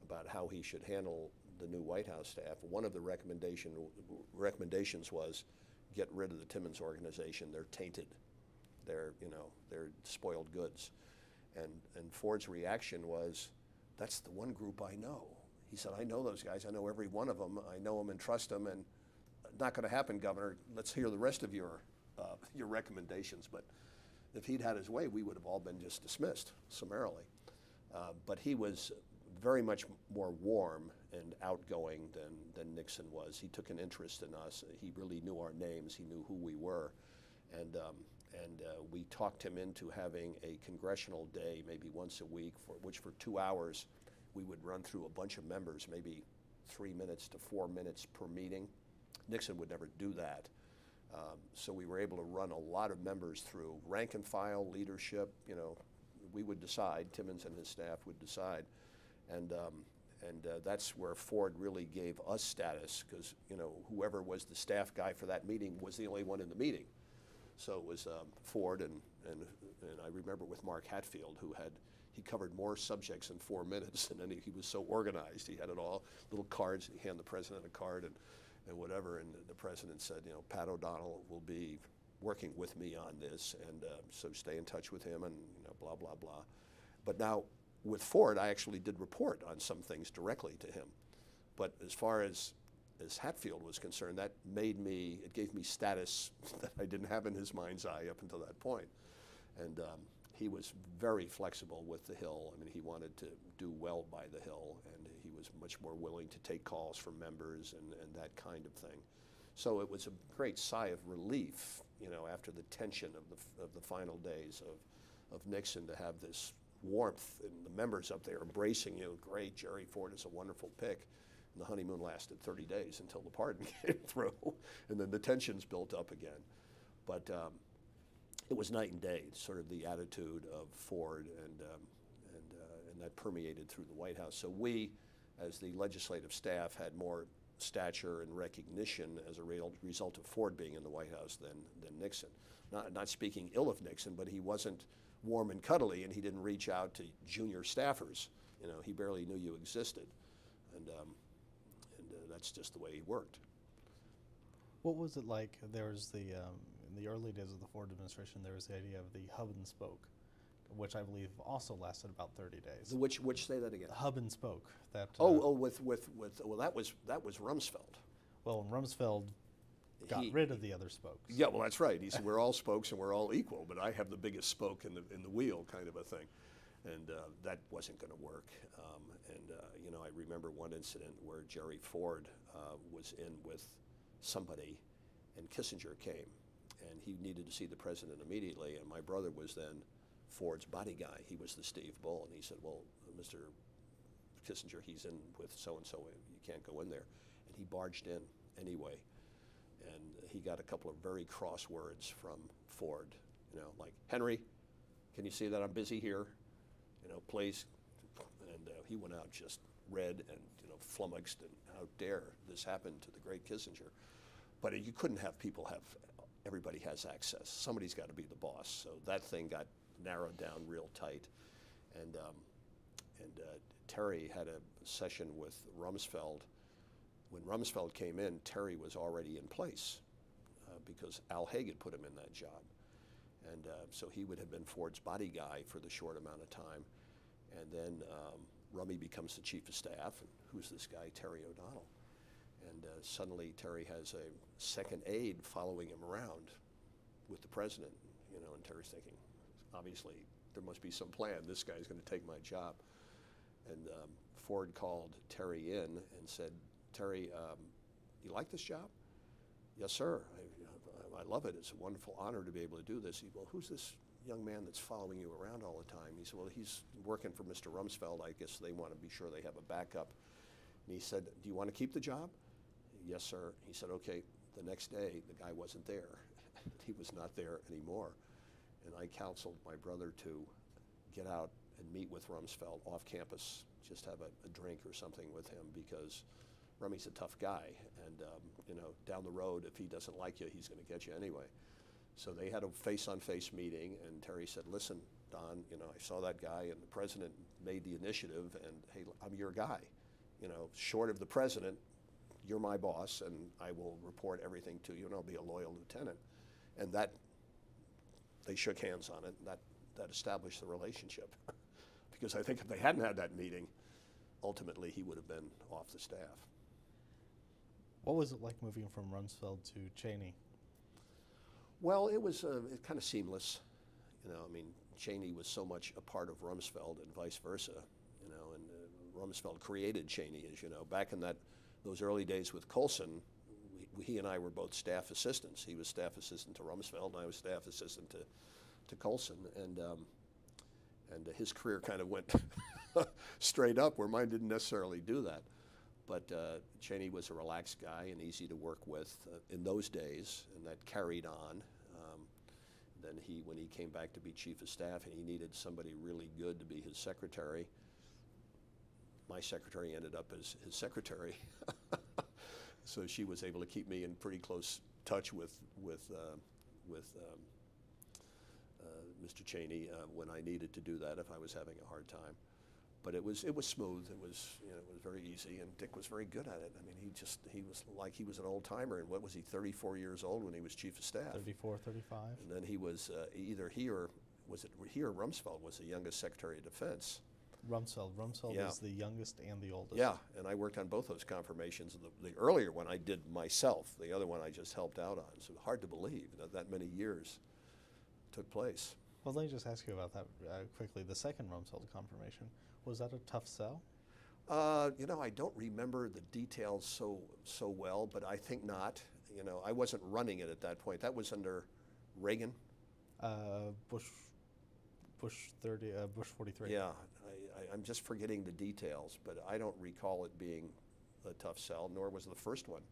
about how he should handle the new White House staff. One of the recommendations was get rid of the Timmons organization. They're tainted. They're spoiled goods. And Ford's reaction was, that's the one group I know. He said, I know those guys. I know every one of them. I know them and trust them. And not going to happen, Governor. Let's hear the rest of your recommendations. But if he'd had his way, we would have all been just dismissed summarily. But he was very much more warm and outgoing than Nixon was. He took an interest in us. He really knew our names. He knew who we were. And we talked him into having a congressional day, maybe once a week, which for 2 hours we would run through a bunch of members, maybe 3 minutes to 4 minutes per meeting. Nixon would never do that. So we were able to run a lot of members through rank and file, leadership. We would decide, Timmons and his staff would decide. And that's where Ford really gave us status, because whoever was the staff guy for that meeting was the only one in the meeting. So it was Ford and I remember with Mark Hatfield, he covered more subjects in 4 minutes, and then he was so organized. He had it all, little cards. He'd hand the president a card and whatever, and the president said, Pat O'Donnell will be working with me on this, and so stay in touch with him, and blah, blah, blah. But now with Ford, I actually did report on some things directly to him. But as far as Hatfield was concerned, it gave me status that I didn't have in his mind's eye up until that point. And he was very flexible with the Hill. I mean, he wanted to do well by the Hill, and he was much more willing to take calls from members and that kind of thing. So it was a great sigh of relief, after the tension of the final days of Nixon, to have this warmth and the members up there embracing you. Great, Jerry Ford is a wonderful pick. And the honeymoon lasted 30 days until the pardon came through, and then the tensions built up again. But it was night and day, sort of the attitude of Ford, and that permeated through the White House. So we, as the legislative staff, had more stature and recognition as a result of Ford being in the White House than Nixon. Not speaking ill of Nixon, but he wasn't warm and cuddly, and he didn't reach out to junior staffers. He barely knew you existed, and that's just the way he worked. What was it like? There was in the early days of the Ford administration, there was the idea of the hub and spoke, which I believe also lasted about 30 days. Which say that again? Hub and spoke. That. Well, that was Rumsfeld. Well, when Rumsfeld got rid of the other spokes. Yeah, well, that's right. He said we're all spokes and we're all equal, but I have the biggest spoke in the wheel, kind of a thing, and that wasn't going to work. I remember one incident where Jerry Ford was in with somebody, and Kissinger came, and he needed to see the president immediately, and my brother was then Ford's body guy. He was the Steve Bull, and he said, well, Mr. Kissinger, he's in with so-and-so, you can't go in there. And he barged in anyway, and he got a couple of very cross words from Ford, like, Henry, can you see that I'm busy here? Please. And he went out just red and, flummoxed, and how dare this happen to the great Kissinger. But you couldn't have everybody has access. Somebody's got to be the boss. So that thing got narrowed down real tight. And Terry had a session with Rumsfeld. When Rumsfeld came in, Terry was already in place because Al Haig had put him in that job. And so he would have been Ford's body guy for the short amount of time. And then Rummy becomes the chief of staff, and who's this guy, Terry O'Donnell? And suddenly Terry has a second aide following him around with the president, and Terry's thinking, obviously, there must be some plan. This guy's going to take my job. And Ford called Terry in and said, Terry, you like this job? Yes, sir. I love it. It's a wonderful honor to be able to do this. Well, who's this young man that's following you around all the time? He said, well, he's working for Mr. Rumsfeld. I guess they want to be sure they have a backup. And he said, do you want to keep the job? Yes, sir. He said, okay. The next day, the guy wasn't there. He was not there anymore. And I counseled my brother to get out and meet with Rumsfeld off campus, just have a drink or something with him, because Rummy's a tough guy, and you know, down the road, if he doesn't like you, he's going to get you anyway. So they had a face-on-face meeting, and Terry said, listen, Don, you know, I saw that guy, and the president made the initiative, and hey, I'm your guy. You know, short of the president, you're my boss, and I will report everything to you, and I'll be a loyal lieutenant. And that, they shook hands on it, and that established the relationship. Because I think if they hadn't had that meeting, ultimately he would have been off the staff. What was it like moving from Rumsfeld to Cheney? Well, it was kind of seamless. You know, I mean, Cheney was so much a part of Rumsfeld and vice versa. You know, and Rumsfeld created Cheney, as you know. Back in those early days with Colson, he and I were both staff assistants. He was staff assistant to Rumsfeld, and I was staff assistant to Colson, and his career kind of went straight up, where mine didn't necessarily do that. But Cheney was a relaxed guy and easy to work with in those days, and that carried on. Then when he came back to be chief of staff, and he needed somebody really good to be his secretary, my secretary ended up as his secretary. So she was able to keep me in pretty close touch with Mr. Cheney when I needed to do that if I was having a hard time. But it was smooth. It was, you know, it was very easy, and Dick was very good at it. I mean, he was like he was an old timer. And what was he, 34 years old when he was chief of staff? 34, 35. And then he was either he or Rumsfeld was the youngest Secretary of Defense. Rumsfeld Yeah. is the youngest and the oldest. Yeah, and I worked on both those confirmations. The earlier one I did myself. The other one I just helped out on. So hard to believe that many years took place. Well, let me just ask you about that quickly. The second Rumsfeld confirmation, was that a tough sell? You know, I don't remember the details so well, but I think not. You know, I wasn't running it at that point. That was under Reagan. Bush 43. Yeah, I'm just forgetting the details, but I don't recall it being a tough sell, nor was the first one.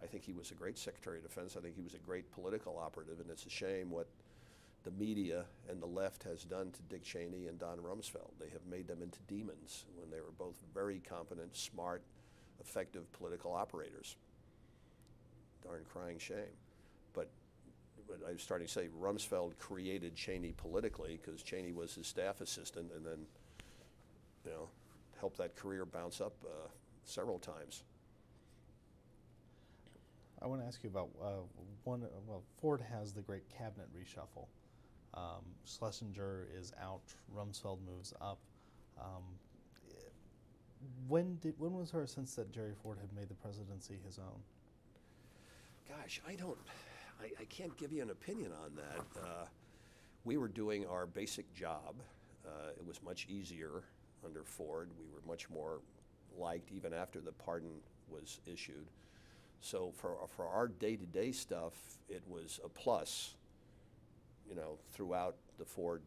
I think he was a great Secretary of Defense. I think he was a great political operative, and it's a shame what the media and the left has done to Dick Cheney and Don Rumsfeld. They have made them into demons when they were both very competent, smart, effective political operators. Darn crying shame. But I was starting to say Rumsfeld created Cheney politically because Cheney was his staff assistant, and then, you know, helped that career bounce up several times. I want to ask you about Ford has the great cabinet reshuffle. Schlesinger is out, Rumsfeld moves up. When was there a sense that Jerry Ford had made the presidency his own? Gosh, I can't give you an opinion on that. We were doing our basic job. It was much easier under Ford. We were much more liked even after the pardon was issued. So for our day-to-day stuff, it was a plus, you know, throughout the Ford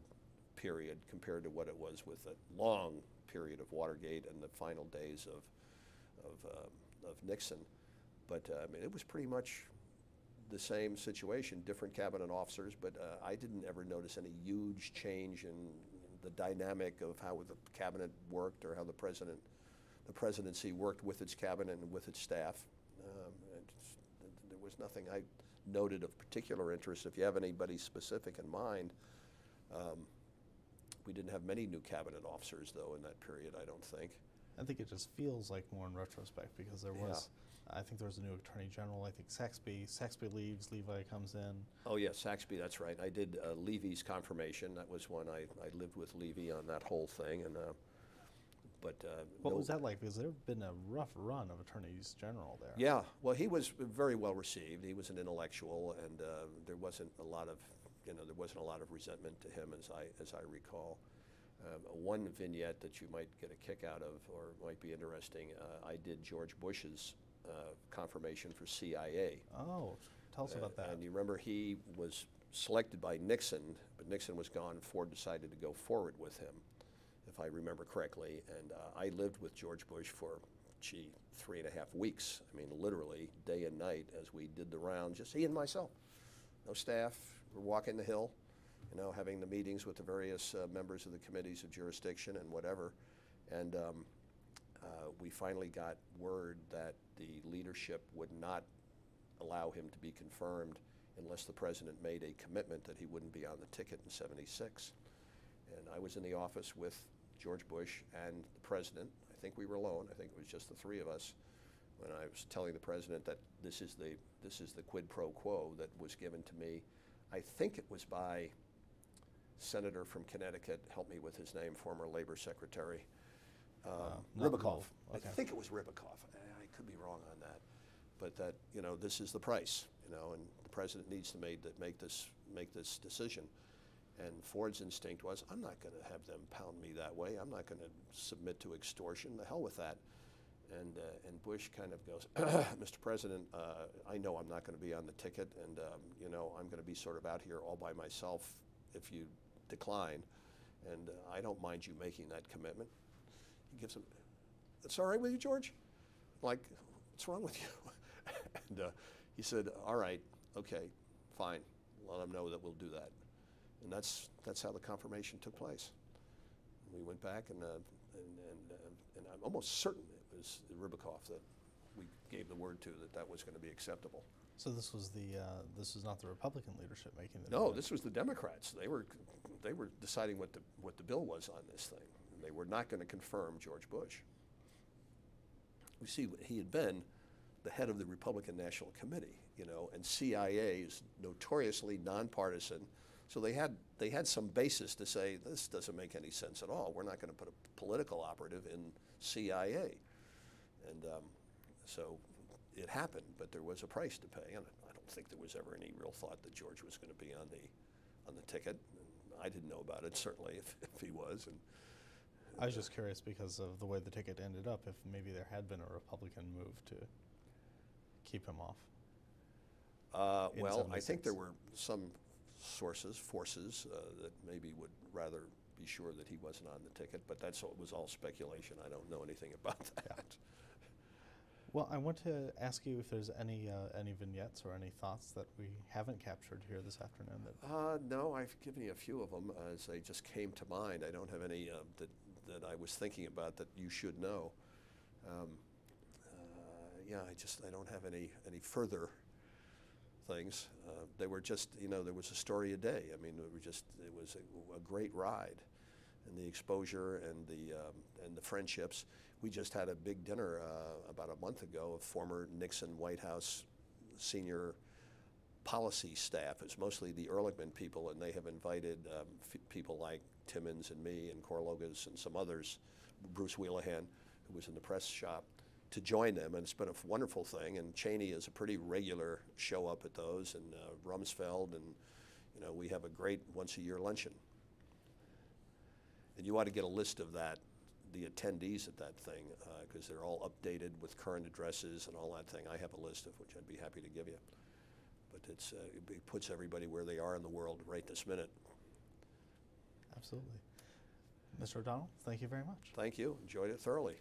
period compared to what it was with a long period of Watergate and the final days of Nixon. But I mean, it was pretty much the same situation, different cabinet officers, but I didn't ever notice any huge change in the dynamic of how the cabinet worked or how the presidency worked with its cabinet and with its staff. There was nothing I noted of particular interest. If you have anybody specific in mind, we didn't have many new cabinet officers, though, in that period, I don't think. I think it just feels like more in retrospect because there was, I think there was a new Attorney General. I think Saxby leaves, Levi comes in. Oh yeah, Saxby, that's right. I did Levy's confirmation. That was when I lived with Levy on that whole thing. And what was that like? Because there had been a rough run of attorneys general there. Yeah, well, he was very well received. He was an intellectual, and there wasn't a lot of, resentment to him, as I recall. One vignette that you might get a kick out of, or might be interesting. I did George Bush's confirmation for CIA. Oh, tell us about that. And you remember he was selected by Nixon, but Nixon was gone. Ford decided to go forward with him, if I remember correctly. And I lived with George Bush for, 3.5 weeks. I mean, literally day and night as we did the round, just he and myself. No staff. We're walking the Hill, you know, having the meetings with the various members of the committees of jurisdiction and whatever. And we finally got word that the leadership would not allow him to be confirmed unless the president made a commitment that he wouldn't be on the ticket in '76. And I was in the office with George Bush and the president. I think we were alone. I think it was just the three of us when I was telling the president that this is the quid pro quo that was given to me. I think it was by Senator from Connecticut, help me with his name, former Labor Secretary, Ribicoff. Okay. I think it was Ribicoff. I could be wrong on that, but that this is the price, and the president needs to make this decision. And Ford's instinct was, I'm not going to have them pound me that way. I'm not going to submit to extortion. The hell with that. And Bush kind of goes, Mr. President, I know I'm not going to be on the ticket, and I'm going to be sort of out here all by myself if you decline, and I don't mind you making that commitment. He gives him, "It's all right with you, George?" Like, what's wrong with you? And he said, "All right, okay, fine. Let them know that we'll do that." And that's how the confirmation took place. We went back, and I'm almost certain it was Ribicoff that we gave the word to that was going to be acceptable. So this was not the Republican leadership making the No, decision. this was the Democrats. They were deciding what the bill was on this thing. And they were not going to confirm George Bush. You see, he had been the head of the Republican National Committee, and CIA is notoriously nonpartisan. So they had some basis to say this doesn't make any sense at all. We're not going to put a political operative in CIA, and so it happened. But there was a price to pay, and I don't think there was ever any real thought that George was going to be on the ticket. And I didn't know about it certainly if he was. And I was just curious because of the way the ticket ended up, if maybe there had been a Republican move to keep him off. Well, I 76. think there were some forces that maybe would rather be sure that he wasn't on the ticket, but was all speculation. I don't know anything about that. Yeah. Well, I want to ask you if there's any vignettes or any thoughts that we haven't captured here this afternoon. No, I've given you a few of them as they just came to mind. I don't have any that I was thinking about that you should know. I don't have any further things. They were just, there was a story a day. I mean, it was a great ride, and the exposure and the friendships. We just had a big dinner about a month ago of former Nixon White House senior policy staff. It's mostly the Ehrlichman people, and they have invited people like Timmons and me and Korlogas and some others, Bruce Wheelahan, who was in the press shop, to join them, and it's been a wonderful thing. And Cheney is a pretty regular show up at those, and Rumsfeld, and we have a great once-a-year luncheon. And you ought to get a list of the attendees at that thing, because they're all updated with current addresses and all that thing. I have a list of which I'd be happy to give you. But it puts everybody where they are in the world right this minute. Absolutely. Mr. O'Donnell, thank you very much. Thank you. Enjoyed it thoroughly.